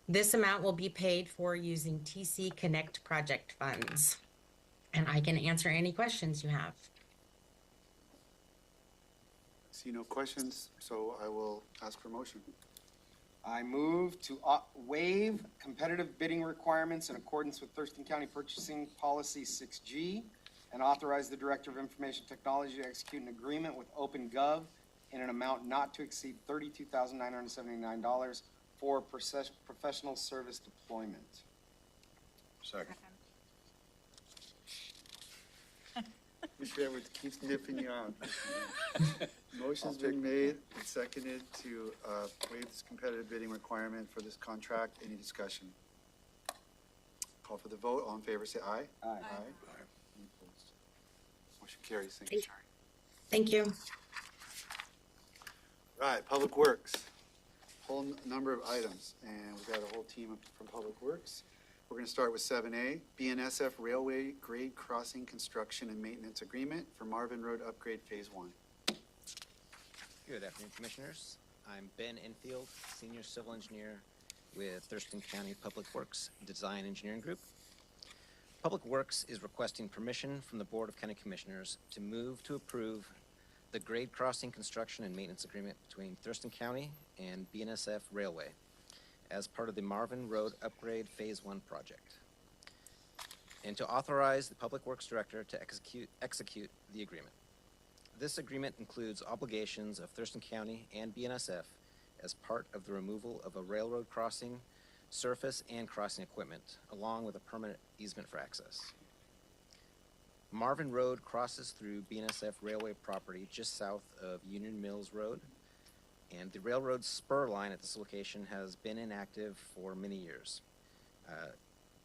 This amount will be paid for using TC Connect project funds. And I can answer any questions you have. See no questions, so I will ask for motion. I move to waive competitive bidding requirements in accordance with Thurston County Purchasing Policy 6G and authorize the Director of Information Technology to execute an agreement with OpenGov in an amount not to exceed $32,979 for professional service deployment. Second. Mr. Edwards keeps nipping you out. Motion's been made and seconded to waive this competitive bidding requirement for this contract. Any discussion? Call for the vote. All in favor, say aye. Aye. Any opposed? Motion carries. Thank you, Sherry. Thank you. Right, Public Works. Whole number of items, and we've got a whole team from Public Works. We're gonna start with 7A, BNSF Railway Grade Crossing Construction and Maintenance Agreement for Marvin Road Upgrade Phase 1. Good afternoon, Commissioners. I'm Ben Enfield, Senior Civil Engineer with Thurston County Public Works Design Engineering Group. Public Works is requesting permission from the Board of County Commissioners to move to approve the grade crossing construction and maintenance agreement between Thurston County and BNSF Railway as part of the Marvin Road Upgrade Phase 1 project, and to authorize the Public Works Director to execute the agreement. This agreement includes obligations of Thurston County and BNSF as part of the removal of a railroad crossing, surface and crossing equipment, along with a permanent easement for access. Marvin Road crosses through BNSF Railway property just south of Union Mills Road, and the railroad spur line at this location has been inactive for many years.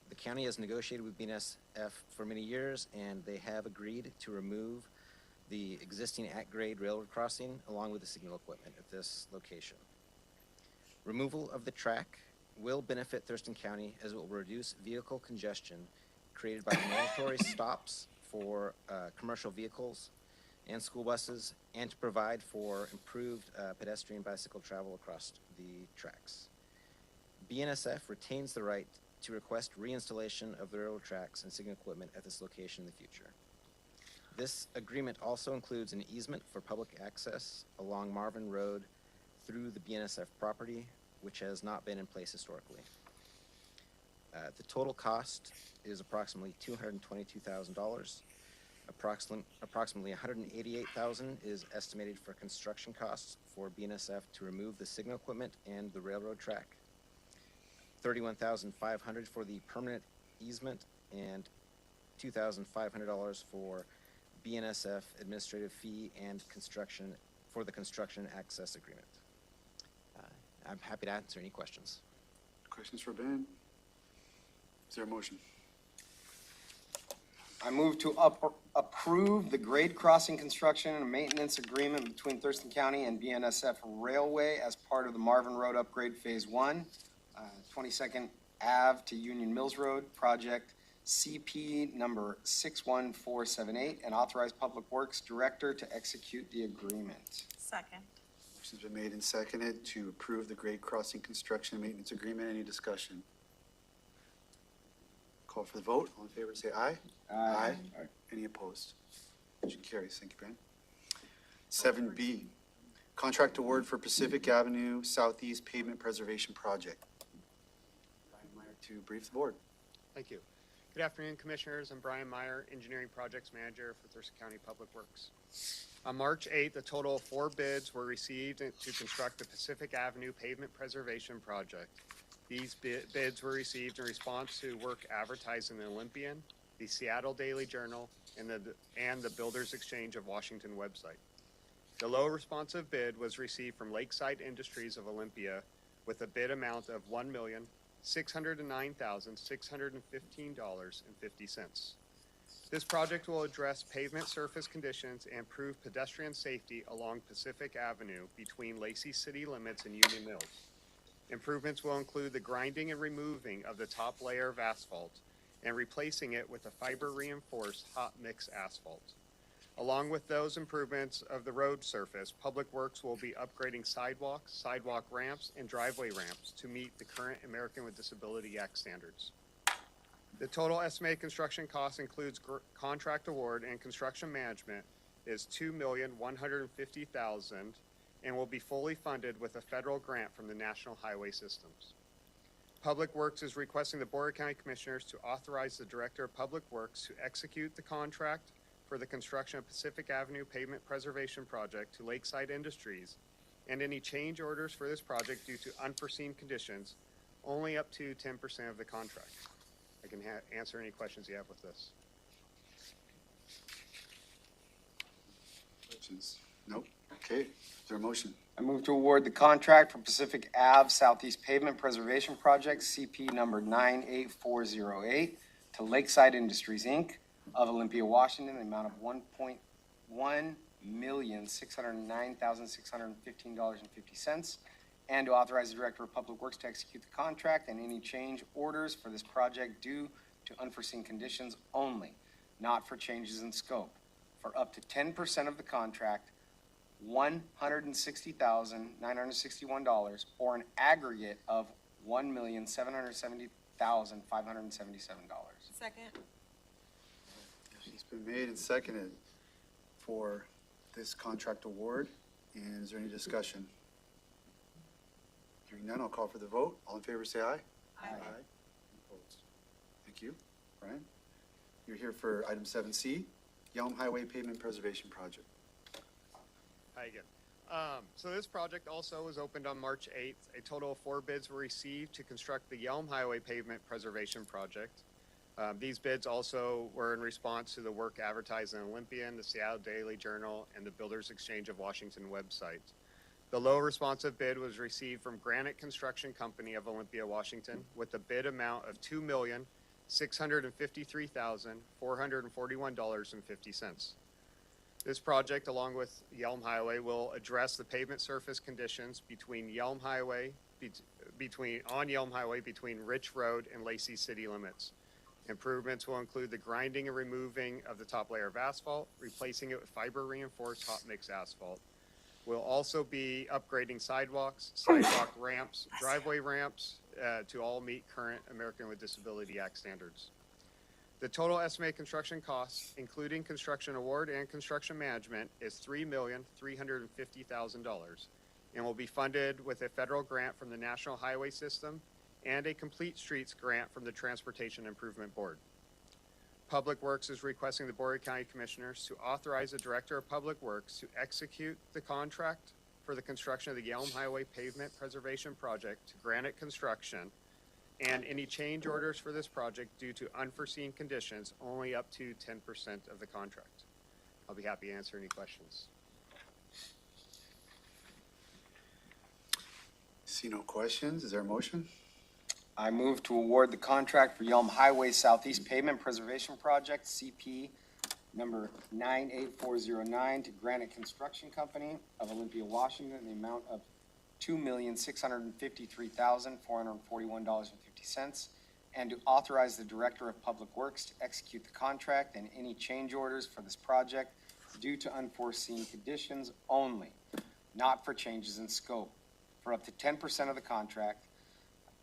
The county has negotiated with BNSF for many years, and they have agreed to remove the existing at-grade railroad crossing along with the signal equipment at this location. Removal of the track will benefit Thurston County as it will reduce vehicle congestion created by mandatory stops for commercial vehicles and school buses, and to provide for improved pedestrian bicycle travel across the tracks. BNSF retains the right to request reinstallation of the railroad tracks and signal equipment at this location in the future. This agreement also includes an easement for public access along Marvin Road through the BNSF property, which has not been in place historically. The total cost is approximately $222,000. Approximately $188,000 is estimated for construction costs for BNSF to remove the signal equipment and the railroad track. $31,500 for the permanent easement, and $2,500 for BNSF administrative fee and construction for the construction access agreement. I'm happy to answer any questions. Questions for Ben? Is there a motion? I move to approve the grade crossing construction and maintenance agreement between Thurston County and BNSF Railway as part of the Marvin Road Upgrade Phase 1, 22nd Ave to Union Mills Road, project CP number 61478, and authorize Public Works Director to execute the agreement. Second. Motion's been made and seconded to approve the grade crossing construction and maintenance agreement. Any discussion? Call for the vote. All in favor, say aye. Aye. Any opposed? Motion carries. Thank you, Ben. 7B, contract award for Pacific Avenue Southeast Pavement Preservation Project. Brian Meyer to brief the board. Thank you. Good afternoon, Commissioners. I'm Brian Meyer, Engineering Projects Manager for Thurston County Public Works. On March 8th, a total of 4 bids were received to construct the Pacific Avenue Pavement Preservation Project. These bids were received in response to work advertised in the Olympian, the Seattle Daily Journal, and the Builders Exchange of Washington website. The low responsive bid was received from Lakeside Industries of Olympia with a bid amount of $1,609,615.50. This project will address pavement surface conditions and improve pedestrian safety along Pacific Avenue between Lacey city limits and Union Mills. Improvements will include the grinding and removing of the top layer of asphalt and replacing it with a fiber reinforced hot mix asphalt. Along with those improvements of the road surface, Public Works will be upgrading sidewalks, sidewalk ramps, and driveway ramps to meet the current American with Disability Act standards. The total estimated construction cost includes contract award and construction management is $2,150,000 and will be fully funded with a federal grant from the National Highway Systems. Public Works is requesting the Board of County Commissioners to authorize the Director of Public Works to execute the contract for the construction of Pacific Avenue Pavement Preservation Project to Lakeside Industries and any change orders for this project due to unforeseen conditions, only up to 10% of the contract. I can answer any questions you have with this. Questions? Nope. Okay. Is there a motion? I move to award the contract for Pacific Ave Southeast Pavement Preservation Project, CP number 98408, to Lakeside Industries, Inc. of Olympia, Washington, the amount of $1,609,615.50, and to authorize the Director of Public Works to execute the contract and any change orders for this project due to unforeseen conditions only, not for changes in scope, for up to 10% of the contract, $160,961, or an aggregate of $1,770,577. Second. It's been made and seconded for this contract award. And is there any discussion? Hearing none, I'll call for the vote. All in favor, say aye. Aye. Opposed? Thank you. Brian? You're here for item 7C, Yelm Highway Pavement Preservation Project. Hi again. So this project also was opened on March 8th. A total of 4 bids were received to construct the Yelm Highway Pavement Preservation Project. These bids also were in response to the work advertised in Olympian, the Seattle Daily Journal, and the Builders Exchange of Washington website. The low responsive bid was received from Granite Construction Company of Olympia, Washington, with a bid amount of $2,653,441.50. This project, along with Yelm Highway, will address the pavement surface conditions between Yelm Highway, on Yelm Highway between Rich Road and Lacey city limits. Improvements will include the grinding and removing of the top layer of asphalt, replacing it with fiber reinforced hot mix asphalt. We'll also be upgrading sidewalks, sidewalk ramps, driveway ramps to all meet current American with Disability Act standards. The total estimated construction cost, including construction award and construction management, is $3,350,000 and will be funded with a federal grant from the National Highway System and a Complete Streets grant from the Transportation Improvement Board. Public Works is requesting the Board of County Commissioners to authorize the Director of Public Works to execute the contract for the construction of the Yelm Highway Pavement Preservation Project to Granite Construction and any change orders for this project due to unforeseen conditions only up to 10% of the contract. I'll be happy to answer any questions. See no questions. Is there a motion? I move to award the contract for Yelm Highway Southeast Pavement Preservation Project, CP number 98409, to Granite Construction Company of Olympia, Washington, in the amount of $2,653,441.50, and to authorize the Director of Public Works to execute the contract and any change orders for this project due to unforeseen conditions only, not for changes in scope, for up to 10% of the contract,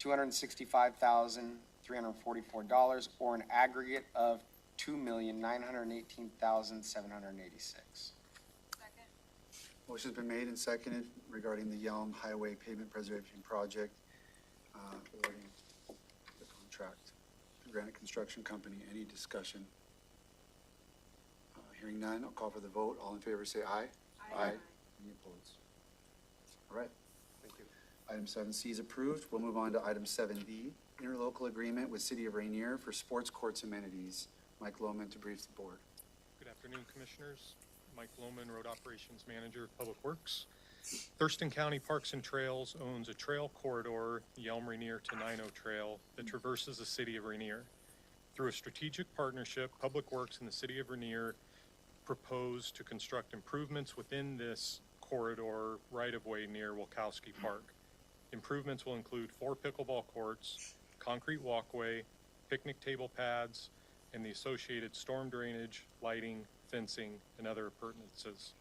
$265,344, or an aggregate of $2,918,786. Motion's been made and seconded regarding the Yelm Highway Pavement Preservation Project, awarding the contract. Granite Construction Company. Any discussion? Hearing none, I'll call for the vote. All in favor say aye. Aye. Any opposed? All right. Thank you. Item 7C is approved. We'll move on to item 7D, interlocal agreement with City of Rainier for sports courts amenities. Mike Lohman to brief the board. Good afternoon, Commissioners. Mike Lohman, Road Operations Manager of Public Works. Thurston County Parks and Trails owns a trail corridor, the Elm Rainier to Nino Trail, that traverses the city of Rainier. Through a strategic partnership, Public Works and the city of Rainier propose to construct improvements within this corridor right-of-way near Wilkowski Park. Improvements will include 4 pickleball courts, concrete walkway, picnic table pads, and the associated storm drainage, lighting, fencing, and other appurtenances.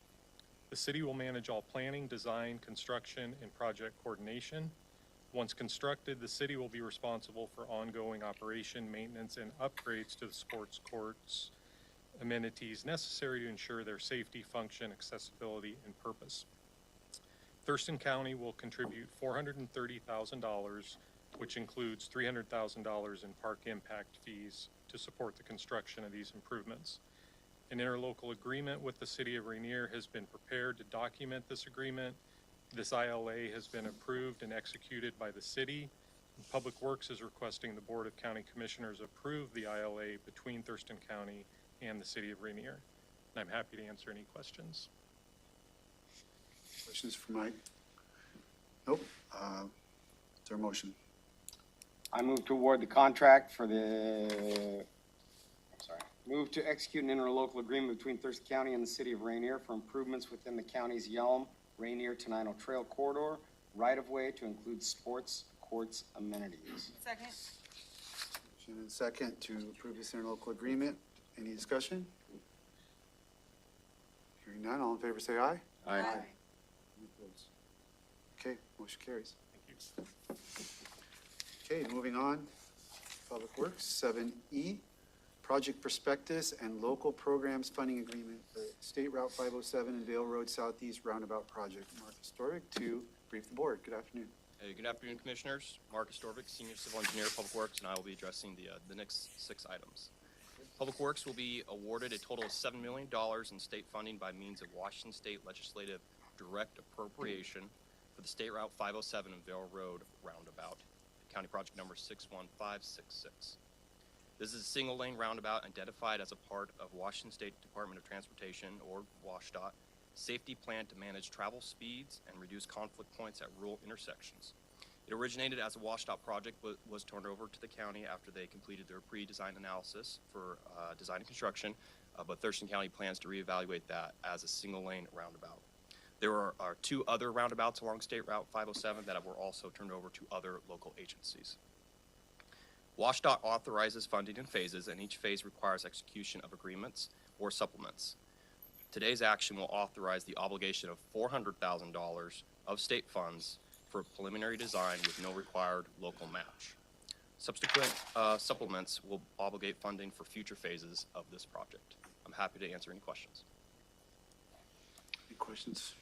The city will manage all planning, design, construction, and project coordination. Once constructed, the city will be responsible for ongoing operation, maintenance, and upgrades to the sports courts amenities necessary to ensure their safety, function, accessibility, and purpose. Thurston County will contribute $430,000, which includes $300,000 in park impact fees to support the construction of these improvements. An interlocal agreement with the city of Rainier has been prepared to document this agreement. This ILA has been approved and executed by the city. Public Works is requesting the Board of County Commissioners approve the ILA between Thurston County and the city of Rainier. And I'm happy to answer any questions. Questions for Mike? Nope. Is there a motion? I move to award the contract for move to execute an interlocal agreement between Thurston County and the city of Rainier for improvements within the county's Yelm, Rainier to Nino Trail corridor, right-of-way to include sports courts amenities. Second. Motion and second to approve this interlocal agreement. Any discussion? Hearing none, all in favor say aye. Aye. Any opposed? Okay, motion carries. Thank you. Okay, moving on. Public Works, 7E, project prospectus and local programs funding agreement for State Route 507 and Vale Road Southeast Roundabout Project. Marcus Storvik to brief the board. Good afternoon. Hey, good afternoon, Commissioners. Marcus Storvik, Senior Civil Engineer, Public Works, and I will be addressing the next 6 items. Public Works will be awarded a total of $7 million in state funding by means of Washington State Legislative Direct Appropriation for the State Route 507 and Vale Road Roundabout, County Project number 61566. This is a single-lane roundabout identified as a part of Washington State Department of Transportation, or WashDOT, safety plan to manage travel speeds and reduce conflict points at rural intersections. It originated as a WashDOT project, but was turned over to the county after they completed their pre-design analysis for design and construction, but Thurston County plans to reevaluate that as a single-lane roundabout. There are 2 other roundabouts along State Route 507 that were also turned over to other local agencies. WashDOT authorizes funding in phases, and each phase requires execution of agreements or supplements. Today's action will authorize the obligation of $400,000 of state funds for preliminary design with no required local match. Subsequent supplements will obligate funding for future phases of this project. I'm happy to answer any questions. Any questions?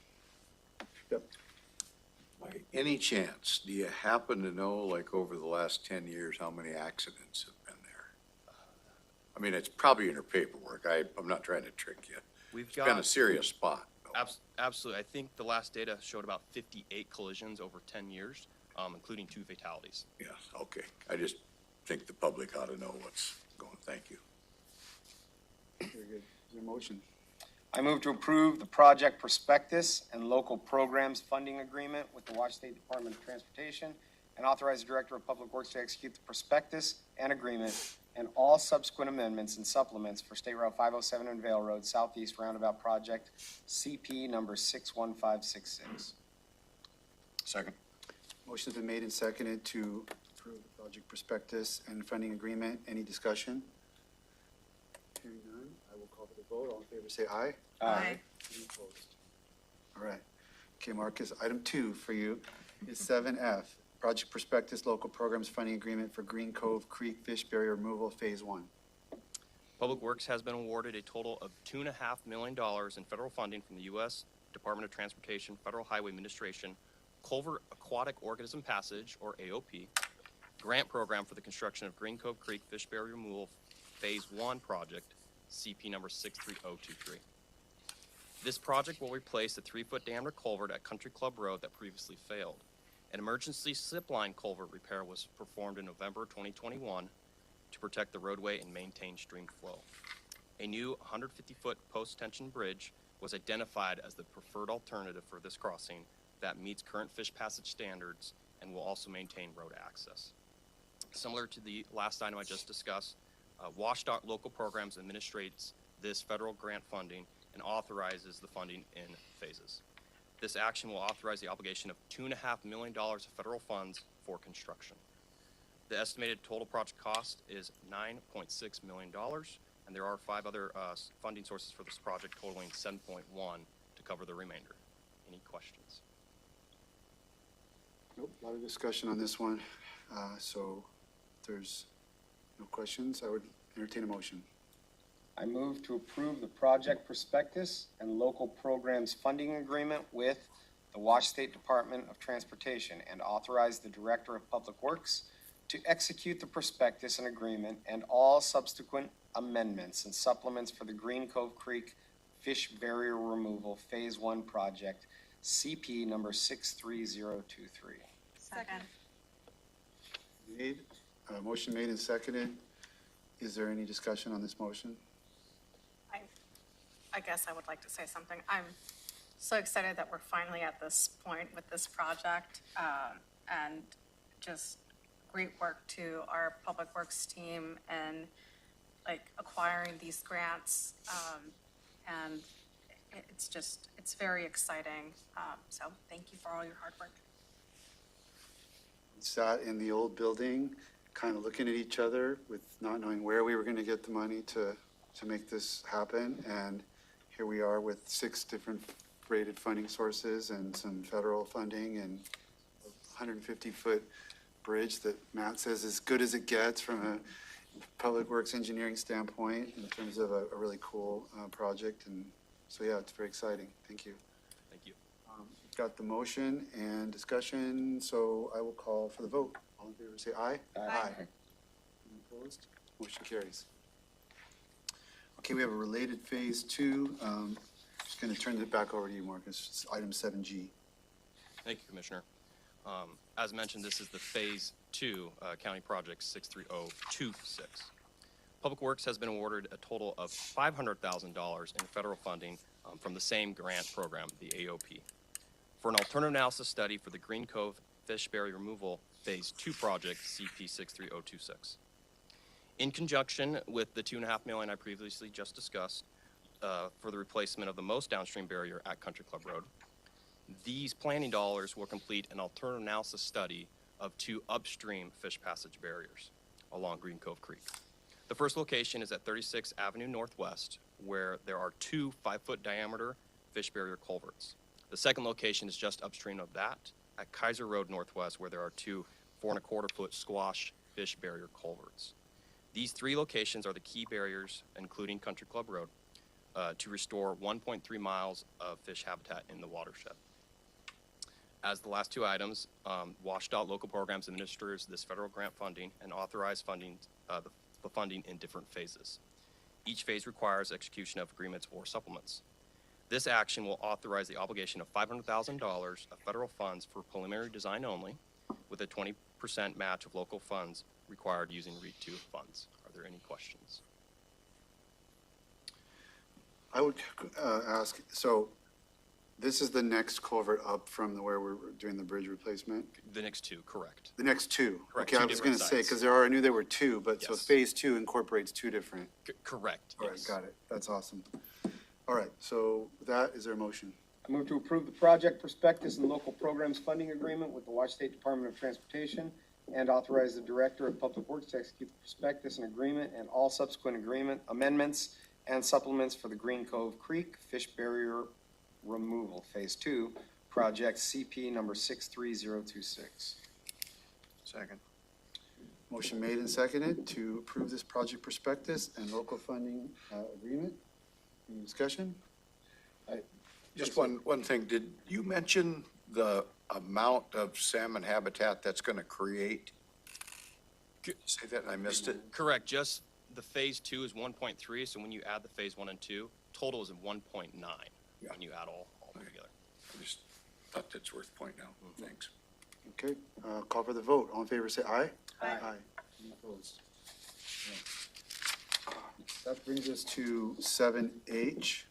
Yep. By any chance, do you happen to know, like over the last 10 years, how many accidents have been there? I mean, it's probably in your paperwork. I'm not trying to trick you. It's been a serious spot. Absolutely. I think the last data showed about 58 collisions over 10 years, including 2 fatalities. Yeah, okay. I just think the public ought to know what's going. Thank you. Very good. Is there a motion? I move to approve the project prospectus and local programs funding agreement with the Washington State Department of Transportation and authorize the Director of Public Works to execute the prospectus and agreement and all subsequent amendments and supplements for State Route 507 and Vale Road Southeast Roundabout Project, CP number 61566. Second. Motion's been made and seconded to approve the project prospectus and funding agreement. Any discussion? Hearing none, I will call for the vote. All in favor say aye. Aye. Any opposed? All right. Okay, Marcus, item 2 for you is 7F, project prospectus local programs funding agreement for Green Cove Creek Fish Barrier Removal Phase 1. Public Works has been awarded a total of $2.5 million in federal funding from the U.S. Department of Transportation, Federal Highway Administration, Culvert Aquatic Organism Passage, or AOP, grant program for the construction of Green Cove Creek Fish Barrier Removal Phase 1 project, CP number 63023. This project will replace the 3-foot diameter culvert at Country Club Road that previously failed. An emergency slip line culvert repair was performed in November 2021 to protect the roadway and maintain stream flow. A new 150-foot post-tension bridge was identified as the preferred alternative for this crossing that meets current fish passage standards and will also maintain road access. Similar to the last item I just discussed, WashDOT Local Programs administrates this federal grant funding and authorizes the funding in phases. This action will authorize the obligation of $2.5 million of federal funds for construction. The estimated total project cost is $9.6 million, and there are 5 other funding sources for this project totaling $7.1 to cover the remainder. Any questions? Nope, a lot of discussion on this one. So if there's no questions, I would entertain a motion. I move to approve the project prospectus and local programs funding agreement with the Wash State Department of Transportation and authorize the Director of Public Works to execute the prospectus and agreement and all subsequent amendments and supplements for the Green Cove Creek Fish Barrier Removal Phase 1 project, CP number 63023. Second. Motion made and seconded. Is there any discussion on this motion? I guess I would like to say something. I'm so excited that we're finally at this point with this project, and just great work to our Public Works team and like acquiring these grants, and it's very exciting. So thank you for all your hard work. We sat in the old building, kind of looking at each other with not knowing where we were going to get the money to make this happen, and here we are with 6 different rated funding sources and some federal funding and a 150-foot bridge that Matt says is good as it gets from a public works engineering standpoint in terms of a really cool project. And so, yeah, it's very exciting. Thank you. Thank you. We've got the motion and discussion, so I will call for the vote. All in favor, say aye. Aye. Any opposed? Motion carries. Okay, we have a related phase 2. Just going to turn it back over to you, Marcus. It's item 7G. Thank you, Commissioner. As mentioned, this is the Phase 2 County Project 63026. Public Works has been awarded a total of $500,000 in federal funding from the same grant program, the AOP, for an alternative analysis study for the Green Cove Fish Barrier Removal Phase 2 project, CP 63026. In conjunction with the $2.5 million I previously just discussed for the replacement of the most downstream barrier at Country Club Road, these planning dollars will complete an alternative analysis study of 2 upstream fish passage barriers along Green Cove Creek. The first location is at 36th Avenue Northwest, where there are 2 5-foot diameter fish barrier culverts. The second location is just upstream of that at Kaiser Road Northwest, where there are 2 4.25-foot squash fish barrier culverts. These 3 locations are the key barriers, including Country Club Road, to restore 1.3 miles of fish habitat in the watershed. As the last 2 items, WashDOT Local Programs administers this federal grant funding and authorize funding, the funding in different phases. Each phase requires execution of agreements or supplements. This action will authorize the obligation of $500,000 of federal funds for preliminary design only, with a 20% match of local funds required using REAP 2 funds. Are there any questions? I would ask, so this is the next culvert up from where we're doing the bridge replacement? The next 2, correct. The next 2? Correct, Okay, 2 I was going to different say, sites. because I knew there were 2, but so Yes. phase 2 incorporates 2 different. Correct, All right, yes. got it. That's awesome. All right, so with that, is there a motion? I move to approve the project prospectus and local programs funding agreement with the Wash State Department of Transportation and authorize the Director of Public Works to execute the prospectus and agreement and all subsequent agreement amendments and supplements for the Green Cove Creek Fish Barrier Removal Phase 2 project, CP number 63026. Second. Motion made and seconded to approve this project prospectus and local funding agreement. Any discussion? Just one thing, did you mention the amount of salmon habitat that's gonna create? Say that and I missed it. Correct, just the phase 2 is 1.3, so when you add the phase 1 and 2, total is 1.9 when you add all together. I just thought that's worth pointing out. Thanks. Okay, call for the vote. All in favor, say aye. Aye. Any opposed? That brings us to 7H,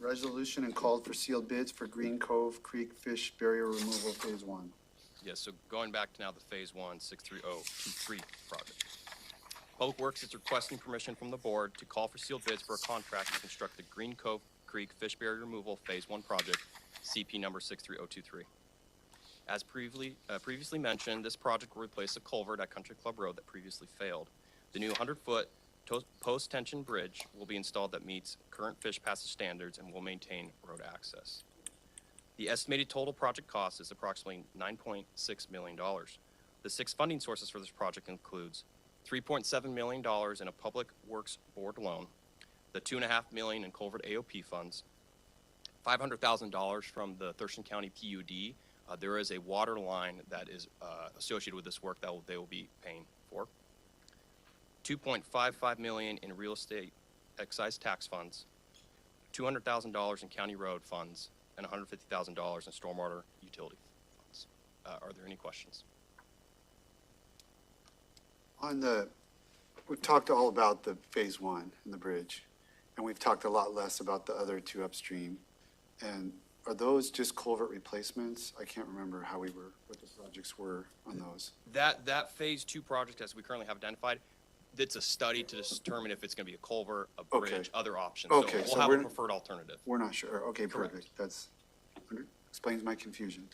resolution and called for sealed bids for Green Cove Creek Fish Barrier Removal Phase 1. Yes, so going back to now the phase 1 63023 project. Public Works is requesting permission from the board to call for sealed bids for a contract to construct the Green Cove Creek Fish Barrier Removal Phase 1 project, CP number 63023. As previously mentioned, this project will replace a culvert at Country Club Road that previously failed. The new 100-foot post-tension bridge will be installed that meets current fish passage standards and will maintain road access. The estimated total project cost is approximately $9.6 million. The 6 funding sources for this project includes $3.7 million in a Public Works Board loan, the $2.5 million in culvert AOP funds, $500,000 from the Thurston County PUD. There is a water line that is associated with this work that they will be paying for. $2.55 million in real estate excise tax funds, $200,000 in county road funds, and $150,000 in stormwater utility funds. Are there any questions? We've talked all about the phase 1 and the bridge, and we've talked a lot less about the other 2 upstream. And are those just culvert replacements? I can't remember what the projects were on those. That phase 2 project, as we currently have identified, it's a study to determine if it's going to be a culvert, a bridge, Okay. other options. Okay, So so we'll have we're- a preferred alternative. We're not sure. Okay, Correct. perfect. Explains my confusion.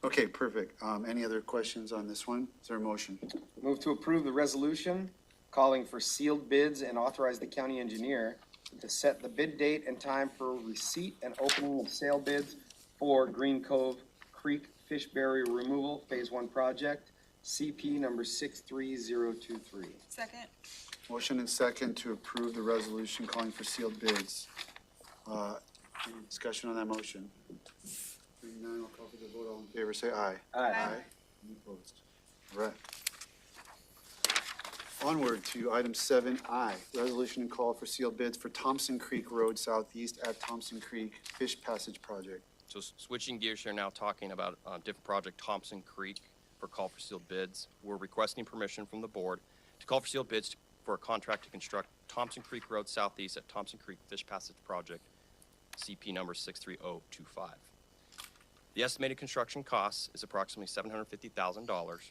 Okay, perfect. Any other questions on this one? Is there a motion? Move to approve the resolution calling for sealed bids and authorize the county engineer to set the bid date and time for receipt and opening of sale bids for Green Cove Creek Fish Barrier Removal Phase 1 project, CP number 63023. Second. Motion and second to approve the resolution calling for sealed bids. Any discussion on that motion? Hearing none, I'll call for the vote. All in favor, say aye. Aye. Any opposed? All right. Onward to item 7I, resolution and call for sealed bids for Thompson Creek Road Southeast at Thompson Creek Fish Passage Project. So switching gears here now, talking about a different project, Thompson Creek, for call for sealed bids. We're requesting permission from the board to call for sealed bids for a contract to construct Thompson Creek Road Southeast at Thompson Creek Fish Passage Project, CP number 63025. The estimated construction cost is approximately $750,000,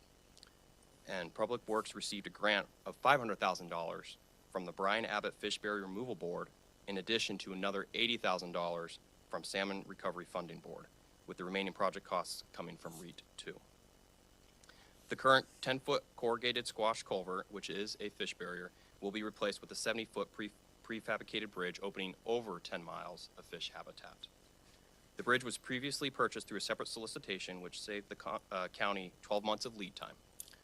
and Public Works received a grant of $500,000 from the Brian Abbott Fish Barrier Removal Board, in addition to another $80,000 from Salmon Recovery Funding Board, with the remaining project costs coming from REIT 2. The current 10-foot corrugated squash culvert, which is a fish barrier, will be replaced with a 70-foot prefabricated bridge opening over 10 miles of fish habitat. The bridge was previously purchased through a separate solicitation, which saved the county 12 months of lead time.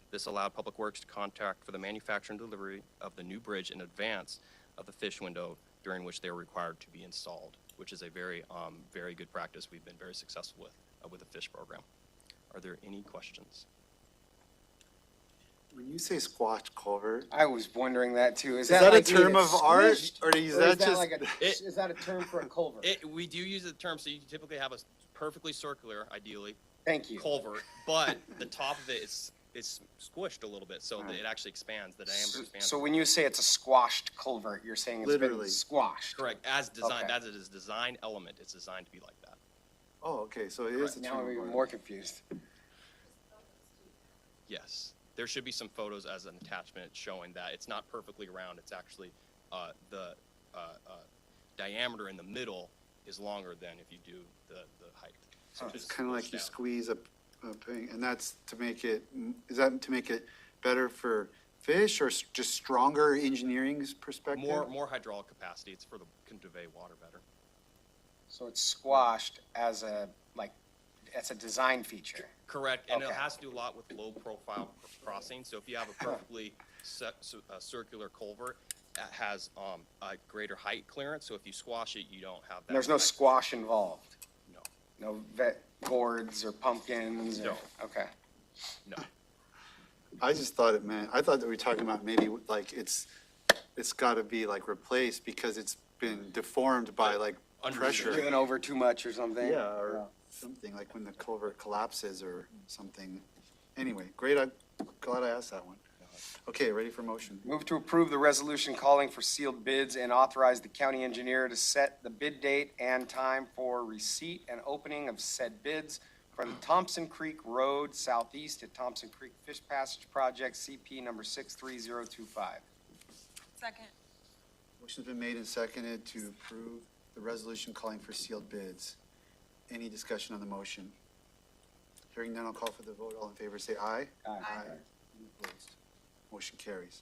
This allowed Public Works to contract for the manufacture and delivery of the new bridge in advance of the fish window during which they are required to be installed, which is a very good practice we've been very successful with the fish program. Are there any questions? When you say squash culvert, I was wondering that too. Is that like a term being of art, squished, or is that just? like is that a term for a culvert? We do use the term, so you typically have a perfectly circular, ideally. Thank you. Culvert, but the top of it is squished a little bit, so that it actually expands. The diameter expands. So when you say it's a squashed culvert, you're saying it's Literally. been squashed. Correct. As designed, Okay. as it is design element, it's designed to be like that. Oh, okay, so it is a Now term I'm of even art. more confused. Yes. There should be some photos as an attachment showing that it's not perfectly round. It's actually the diameter in the middle is longer than if you do the height. So It's kind of like you squeeze a thing, and is that to make it better for fish, or just stronger engineering perspective? more hydraulic capacity. It's for convey water better. So it's squashed as that's a design feature. Correct, and it Okay. has to do a lot with low profile crossing. So if you have a perfectly circular culvert, it has a greater height clearance. So if you squash it, you don't have that. There's no height. squash involved. No. No vet gourds or pumpkins. No. Okay. No. I just thought I thought that we were talking about maybe like it's gotta be like replaced because it's been deformed by like pressure. Driven over too much or something? Yeah, or something, like when the culvert collapses or something. Anyway, great, I'm glad I asked that one. Okay, ready for motion? Move to approve the resolution calling for sealed bids and authorize the county engineer to set the bid date and time for receipt and opening of said bids for the Thompson Creek Road Southeast at Thompson Creek Fish Passage Project, CP number 63025. Second. Motion's been made and seconded to approve the resolution calling for sealed bids. Any discussion on the motion? Hearing none, I'll call for the vote. All in favor, say aye. Aye. Any opposed? Motion carries.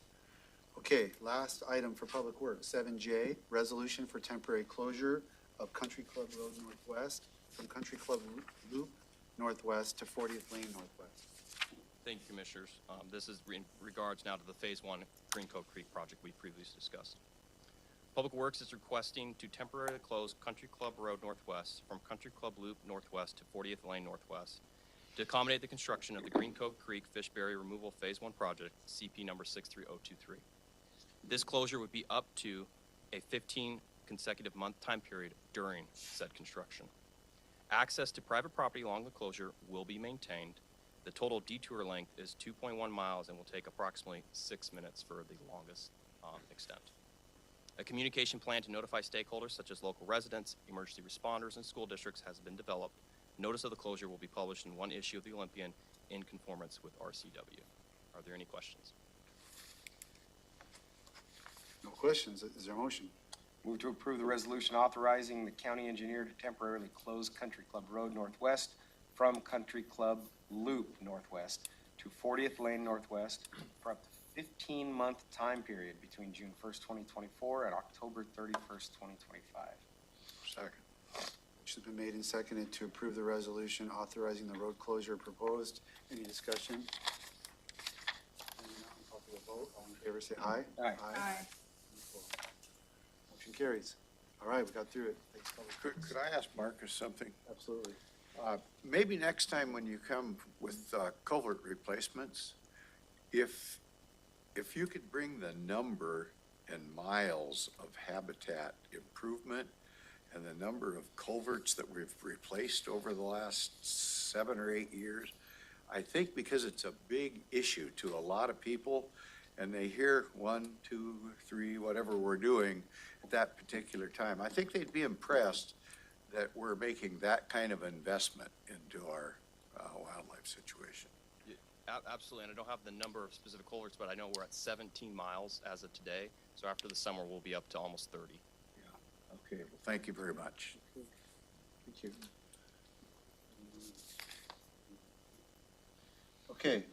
Okay, last item for Public Works, 7J, resolution for temporary closure of Country Club Road Northwest from Country Club Loop Northwest to 40th Lane Northwest. Thank you, Commissioners. This is in regards now to the Phase 1 Green Cove Creek project we previously discussed. Public Works is requesting to temporarily close Country Club Road Northwest from Country Club Loop Northwest to 40th Lane Northwest to accommodate the construction of the Green Cove Creek Fish Barrier Removal Phase 1 project, CP number 63023. This closure would be up to a 15 consecutive month time period during said construction. Access to private property along the closure will be maintained. The total detour length is 2.1 miles and will take approximately 6 minutes for the longest extent. A communication plan to notify stakeholders such as local residents, emergency responders, and school districts has been developed. Notice of the closure will be published in one issue of the Olympian in conformance with RCW. Are there any questions? No questions. Is there a motion? Move to approve the resolution authorizing the county engineer to temporarily close Country Club Road Northwest from Country Club Loop Northwest to 40th Lane Northwest for up to 15-month time period between June 1st, 2024 and October 31st, 2025. Second. Motion's been made and seconded to approve the resolution authorizing the road closure proposed. Any discussion? Hearing none, I'll call for the vote. All in favor, say aye. Aye. Aye. Motion carries. All right, we got through it. Thanks, Public Works. Could I ask Marcus something? Absolutely. Maybe next time when you come with culvert replacements, if you could bring the number and miles of habitat improvement and the number of culverts that we've replaced over the last 7 or 8 years, I think because it's a big issue to a lot of people and they hear 1, 2, 3, whatever we're doing at that particular time, I think they'd be impressed that we're making that kind of investment into our wildlife situation. Yeah, absolutely, and I don't have the number of specific culverts, but I know we're at 17 miles as of today. So after the summer, we'll be up to almost 30. Okay, well, thank you very much. Thank you. Okay,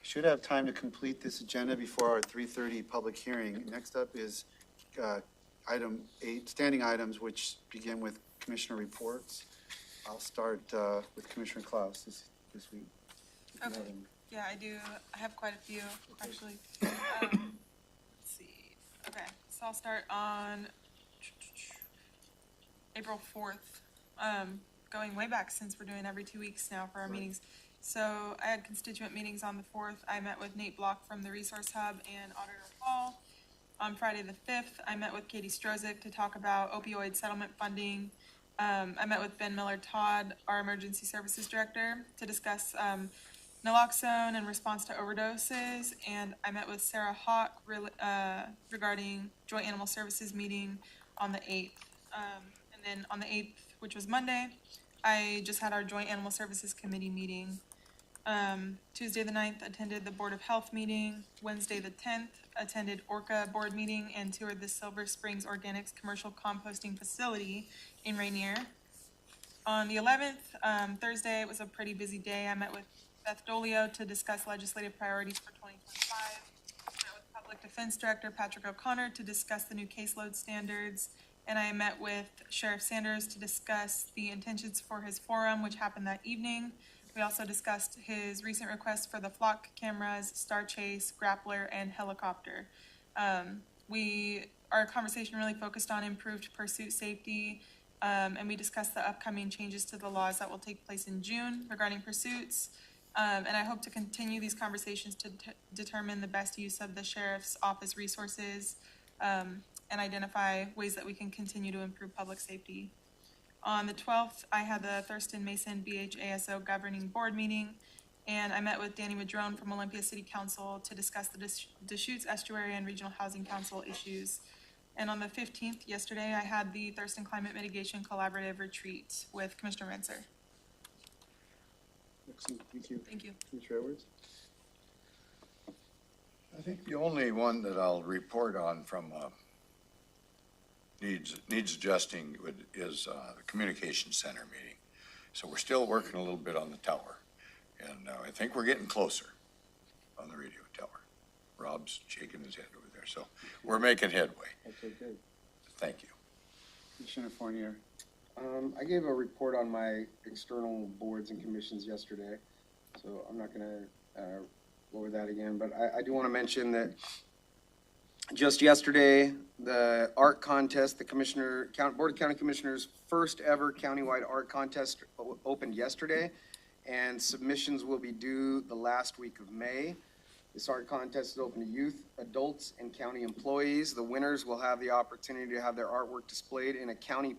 should have time to complete this agenda before our 3:30 public hearing. Next up is item 8, standing items, which begin with commissioner reports. I'll start with Commissioner Klaus this week. If you have Okay. any. Yeah, I do. I have quite a few, actually. Let's see. Okay, so I'll start on April 4th. Going way back since we're doing every 2 weeks now for our meetings. So I had constituent meetings on the 4th. I met with Nate Block from the Resource Hub and Auditor Hall. On Friday the 5th, I met with Katie Strozik to talk about opioid settlement funding. I met with Ben Miller-Todd, our Emergency Services Director, to discuss naloxone in response to overdoses. And I met with Sarah Hawk regarding Joint Animal Services meeting on the 8th. And then on the 8th, which was Monday, I just had our Joint Animal Services Committee meeting. Tuesday the 9th, attended the Board of Health meeting. Wednesday the 10th, attended ORCA board meeting and toured the Silver Springs Organics Commercial Composting Facility in Rainier. On the 11th, Thursday, it was a pretty busy day. I met with Beth Dolio to discuss legislative priorities for 2025. I met with Public Defense Director Patrick O'Connor to discuss the new caseload standards. And I met with Sheriff Sanders to discuss the intentions for his forum, which happened that evening. We also discussed his recent request for the flock cameras, Star Chase, Grappler, and helicopter. Our conversation really focused on improved pursuit safety, and we discussed the upcoming changes to the laws that will take place in June regarding pursuits. And I hope to continue these conversations to determine the best use of the sheriff's office resources, and identify ways that we can continue to improve public safety. On the 12th, I had the Thurston Mason BHASO governing board meeting, and I met with Danny Madrone from Olympia City Council to discuss the Deschutes Estuary and Regional Housing Council issues. And on the 15th, yesterday, I had the Thurston Climate Mitigation Collaborative Retreat with Commissioner Rentzer. Excellent, thank you. Thank you. Commissioner Edwards? I think the only one that I'll report on from needs adjusting is the communication center meeting. So we're still working a little bit on the tower, and I think we're getting closer on the radio tower. Rob's shaking his head over there, so we're making headway. Okay, good. Thank you. Commissioner Fournier? I gave a report on my external boards and commissions yesterday, so I'm not gonna go over that again, but I do want to mention that just yesterday, the art contest, the Board of County Commissioners' first ever countywide art contest opened yesterday, and submissions will be due the last week of May. This art contest is open to youth, adults, and county employees. The winners will have the opportunity to have their artwork displayed in a county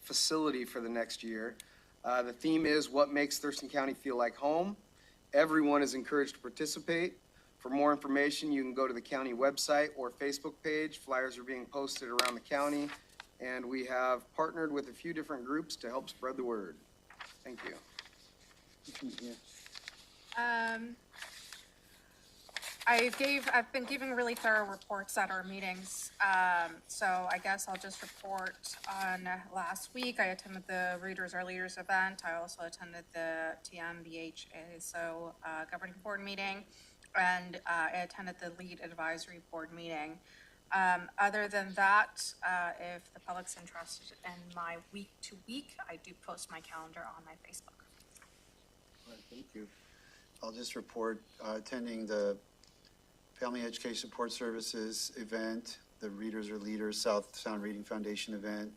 facility for the next year. The theme is what makes Thurston County feel like home. Everyone is encouraged to participate. For more information, you can go to the county website or Facebook page. Flyers are being posted around the county, and we have partnered with a few different groups to help spread the word. Thank you. I've been giving really thorough reports at our meetings. So I guess I'll just report on last week. I attended the Readers Are Leaders event. I also attended the TMBHASO governing board meeting, and I attended the lead advisory board meeting. Other than that, if the public's interested in my week to week, I do post my calendar on my Facebook. All right, thank you. I'll just report attending the Family Education Support Services event, the Readers Are Leaders South Sound Reading Foundation event,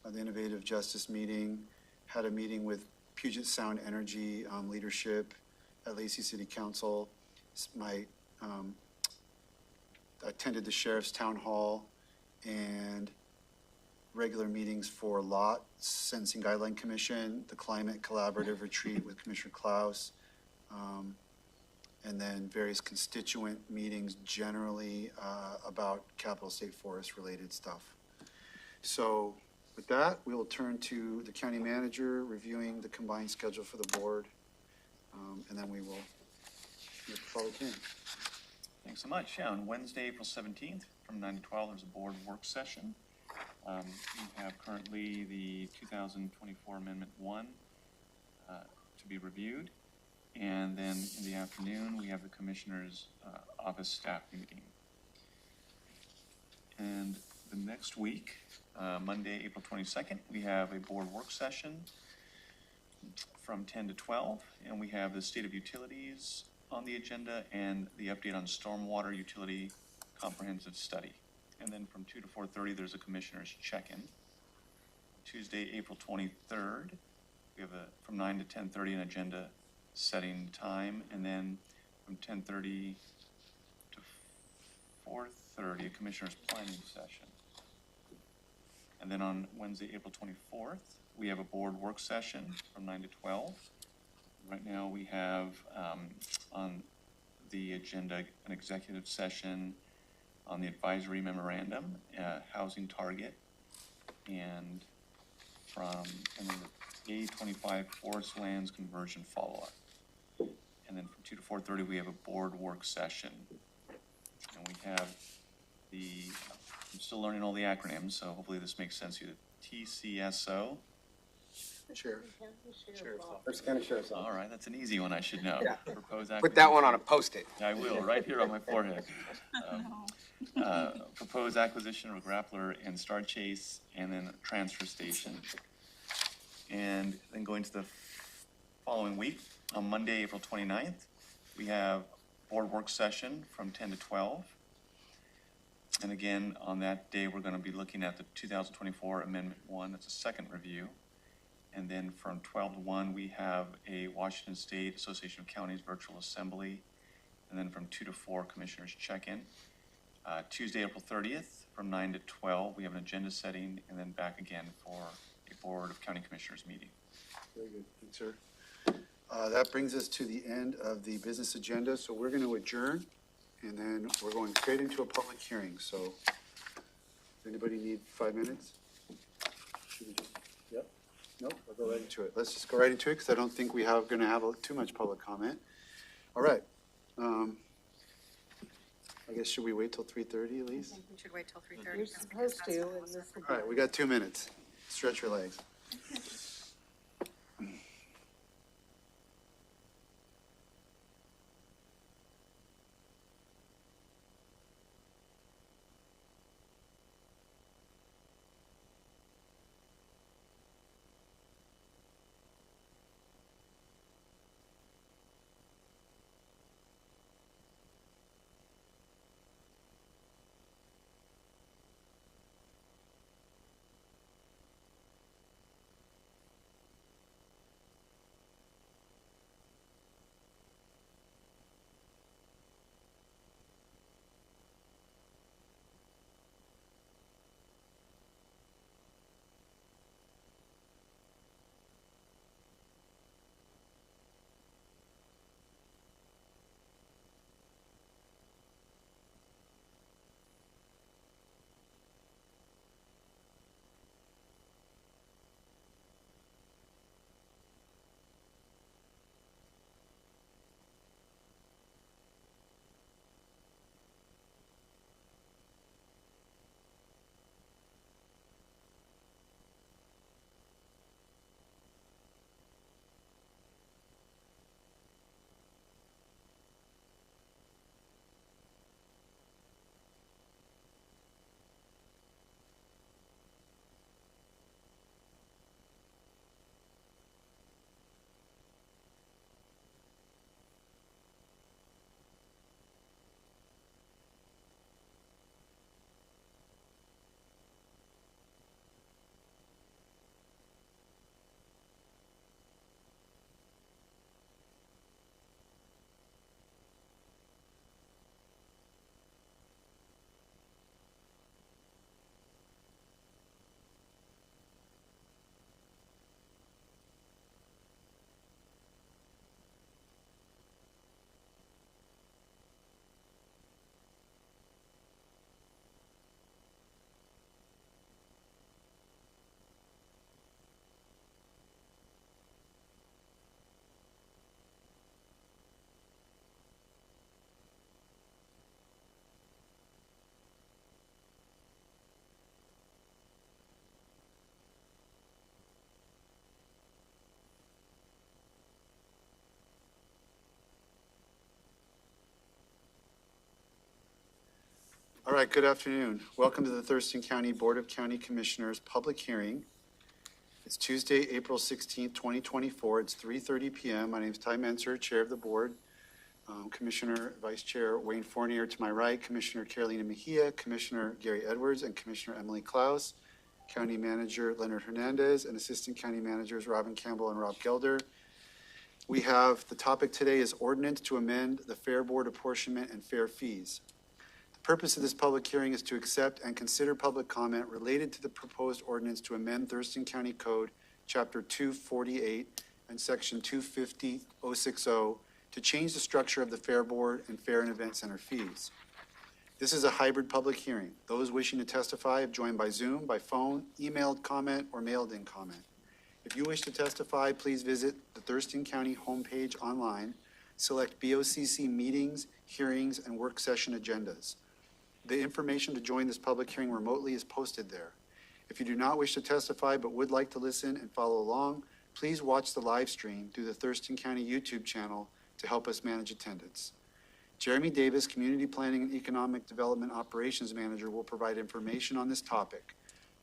the Innovative Justice meeting, had a meeting with Puget Sound Energy leadership at Lacey City Council. Attended the Sheriff's Town Hall and regular meetings for LOT, Sentencing Guideline Commission, the Climate Collaborative Retreat with Commissioner Klaus, and then various constituent meetings generally about capital state forest related stuff. So with that, we will turn to the county manager reviewing the combined schedule for the board, and then we will make the public hearing. Thanks so much. Yeah, on Wednesday, April 17th, from 9 to 12, there's a board work session. We have currently the 2024 Amendment 1 to be reviewed. And then in the afternoon, we have the Commissioner's Office staff meeting. And the next week, Monday, April 22nd, we have a board work session from 10 to 12. And we have the State of Utilities on the agenda and the update on stormwater utility comprehensive study. And then from 2 to 4:30, there's a Commissioner's check-in. Tuesday, April 23rd, we have from 9 to 10:30 an agenda setting time, and then from 10:30 to 4:30, a Commissioner's planning session. And then on Wednesday, April 24th, we have a board work session from 9 to 12. Right now, we have on the agenda an executive session on the advisory memorandum, housing target, and then the A25 forest lands conversion follow-up. And then from 2 to 4:30, we have a board work session. And we have I'm still learning all the acronyms, so hopefully this makes sense to you. TCSO. Sheriff. Thurston County Sheriff's Office. All right, that's an easy one I should know. Yeah. Proposed Put that one on a Post-it. I will, right here on my forehead. Proposed acquisition of a grappler and Star Chase, and then transfer station. And then going to the following week, on Monday, April 29th, we have board work session from 10 to 12. And again, on that day, we're going to be looking at the 2024 Amendment 1, that's a second review. And then from 12 to 1, we have a Washington State Association of Counties virtual assembly. And then from 2 to 4, commissioners check-in. Tuesday, April 30th, from 9 to 12, we have an agenda setting, and then back again for a Board of County Commissioners meeting. Very good, thanks, sir. That brings us to the end of the business agenda, so we're going to adjourn, and then we're going straight into a public hearing. So, does anybody need 5 minutes? Should we just, yep, nope, we'll go right into it. Let's just go right into it, because I don't think we have, going to have too much public comment. All right. I guess, should we wait till 3:30 at least? I think we should wait till 3:30. You're supposed to, and this will be. All right, we got 2 minutes. Stretch your legs. All right, good afternoon. Welcome to the Thurston County Board of County Commissioners Public Hearing. It's Tuesday, April 16th, 2024. It's 3:30 p.m. My name is Ty Menser, Chair of the Board. Commissioner Vice Chair Wayne Fournier to my right, Commissioner Carolina Mejia, Commissioner Gary Edwards, and Commissioner Emily Klaus, County Manager Leonard Hernandez, and Assistant County Managers Robin Campbell and Rob Gelder. We have, the topic today is ordinance to amend the Fair Board apportionment and fair fees. The purpose of this public hearing is to accept and consider public comment related to the proposed ordinance to amend Thurston County Code, Chapter 248 and Section 250.060 to change the structure of the Fair Board and Fair and Event Center fees. This is a hybrid public hearing. Those wishing to testify have joined by Zoom, by phone, emailed comment, or mailed-in comment. If you wish to testify, please visit the Thurston County homepage online, select BOCC meetings, hearings, and work session agendas. The information to join this public hearing remotely is posted there. If you do not wish to testify but would like to listen and follow along, please watch the live stream through the Thurston County YouTube channel to help us manage attendance. Jeremy Davis, Community Planning and Economic Development Operations Manager, will provide information on this topic.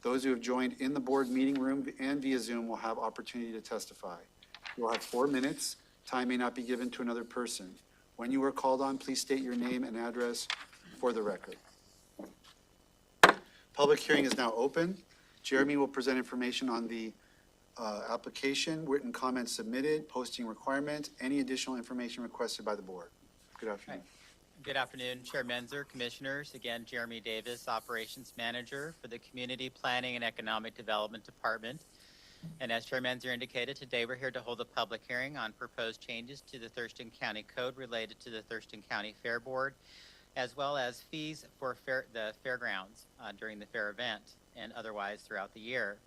Those who have joined in the board meeting room and via Zoom will have opportunity to testify. You will have 4 minutes. Time may not be given to another person. When you are called on, please state your name and address for the record. Public hearing is now open. Jeremy will present information on the application, written comments submitted, posting requirement, any additional information requested by the board. Good afternoon. Good afternoon, Chair Menzer, Commissioners. Again, Jeremy Davis, Operations Manager for the Community Planning and Economic Development Department. And as Chair Menzer indicated, today we're here to hold a public hearing on proposed changes to the Thurston County Code related to the Thurston County Fair Board, as well as fees for the fairgrounds during the fair event and otherwise throughout the year.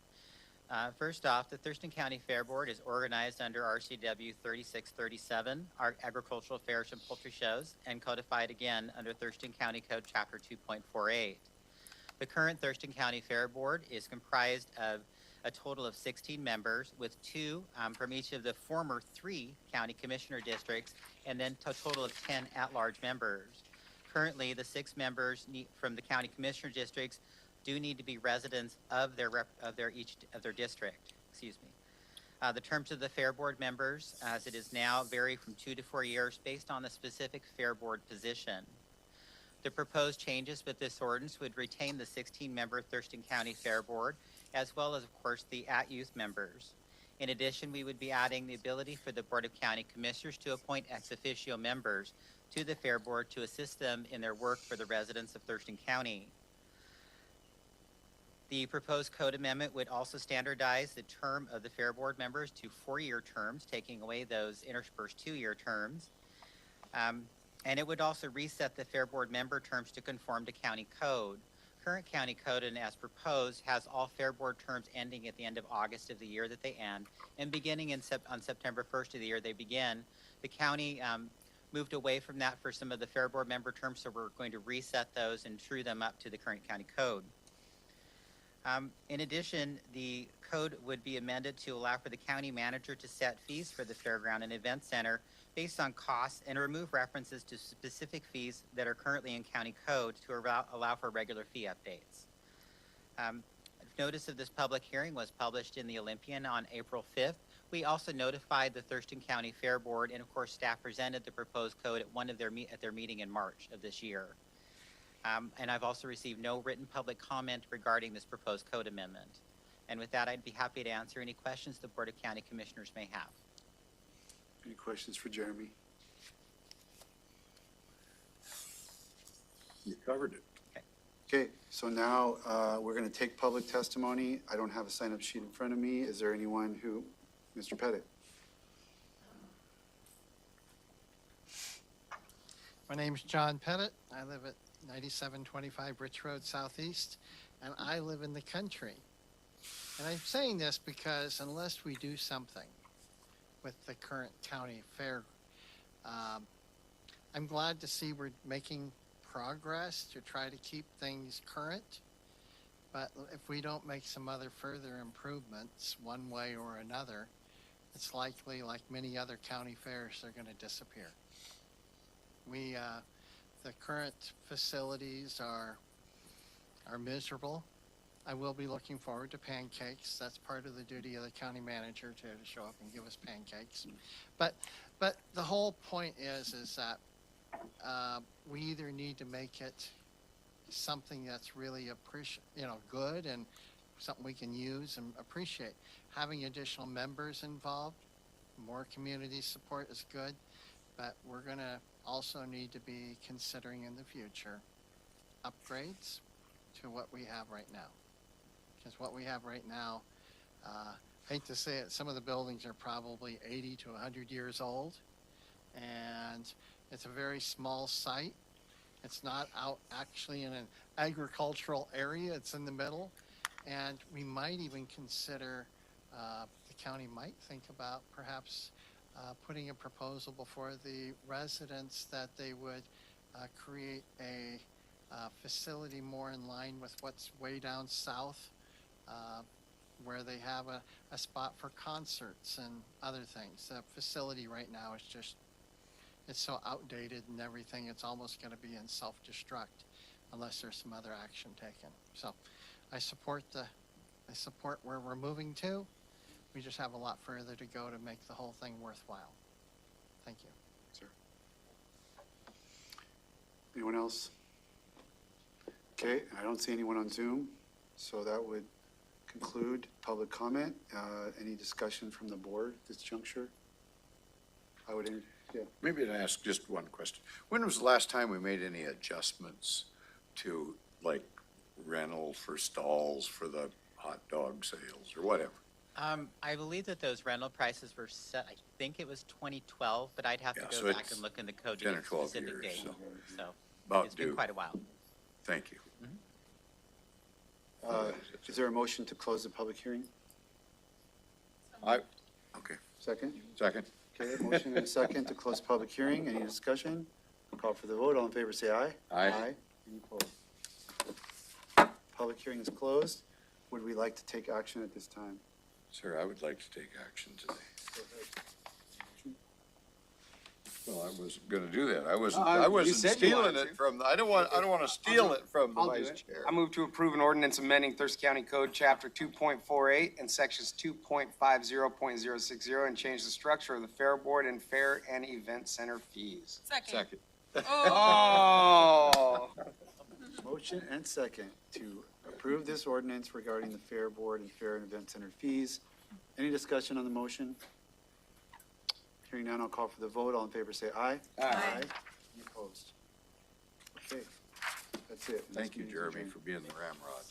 First off, the Thurston County Fair Board is organized under RCW 3637, our agricultural fairs and poultry shows, and codified again under Thurston County Code Chapter 2.48. The current Thurston County Fair Board is comprised of a total of 16 members, with 2 from each of the former 3 county commissioner districts, and then a total of 10 at-large members. Currently, the 6 members from the county commissioner districts do need to be residents of their district. Excuse me. The terms of the Fair Board members, as it is now, vary from 2 to 4 years based on the specific Fair Board position. The proposed changes with this ordinance would retain the 16-member Thurston County Fair Board, as well as, of course, the at-youth members. In addition, we would be adding the ability for the Board of County Commissioners to appoint ex officio members to the Fair Board to assist them in their work for the residents of Thurston County. The proposed code amendment would also standardize the term of the Fair Board members to 4-year terms, taking away those interspersed 2-year terms. And it would also reset the Fair Board member terms to conform to county code. Current county code, and as proposed, has all Fair Board terms ending at the end of August of the year that they end, and beginning on September 1st of the year they begin. The county moved away from that for some of the Fair Board member terms, so we're going to reset those and true them up to the current county code. In addition, the code would be amended to allow for the county manager to set fees for the fairground and event center based on costs and remove references to specific fees that are currently in county code to allow for regular fee updates. Notice of this public hearing was published in the Olympian on April 5th. We also notified the Thurston County Fair Board, and of course staff presented the proposed code at their meeting in March of this year. And I've also received no written public comment regarding this proposed code amendment. And with that, I'd be happy to answer any questions the Board of County Commissioners may have. Any questions for Jeremy? You covered it. Okay, so now we're going to take public testimony. I don't have a sign-up sheet in front of me. Is there anyone who, Mr. Pettit? My name's John Pettit. I live at 9725 Rich Road Southeast, and I live in the country. And I'm saying this because unless we do something with the current county fair, I'm glad to see we're making progress to try to keep things current. But if we don't make some other further improvements one way or another, it's likely, like many other county fairs, they're going to disappear. The current facilities are miserable. I will be looking forward to pancakes. That's part of the duty of the county manager to show up and give us pancakes. But the whole point is that we either need to make it something that's really good and something we can use and appreciate. Having additional members involved, more community support is good, but we're going to also need to be considering in the future upgrades to what we have right now. Because what we have right now, hate to say it, some of the buildings are probably 80 to 100 years old, and it's a very small site. It's not out actually in an agricultural area, it's in the middle, and we might even consider, the county might think about perhaps putting a proposal before the residents that they would create a facility more in line with what's way down south, where they have a spot for concerts and other things. The facility right now is just, it's so outdated and everything, it's almost going to be in self-destruct unless there's some other action taken. So I support where we're moving to. We just have a lot further to go to make the whole thing worthwhile. Thank you. Sir. Anyone else? Okay, I don't see anyone on Zoom, so that would conclude public comment. Any discussion from the board at this juncture? I would, yeah. Maybe to ask just one question. When was the last time we made any adjustments to like rental for stalls for the hot dog sales or whatever? I believe that those rental prices were set, I think it was 2012, but I'd have to so go back it's and look in the code to 10 or get a 12 specific years, date. So About it's been due. quite a while. Thank you. Is there a motion to close the public hearing? Okay. Second? Second. Okay, motion and a second to close public hearing. Any discussion? Call for the vote. All in favor, say aye. Aye. Any opposed? Public hearing is closed. Would we like to take action at this time? Sir, I would like to take action today. Well, I wasn't gonna do that. I wasn't said you stealing wanted it from, I don't want to steal it from the I'll do vice it. chair. I move to approve an ordinance amending Thurston County Code, Chapter 2.48 and Sections 2.50.060 and change the structure of the Fair Board and Fair and Event Center fees. Second. Oh. Motion and second to approve this ordinance regarding the Fair Board and Fair and Event Center fees. Any discussion on the motion? Hearing none, I'll call for the vote. All in favor, say aye. Aye. Any opposed? Okay, that's it. Thank you, Jeremy, for being the ramrod.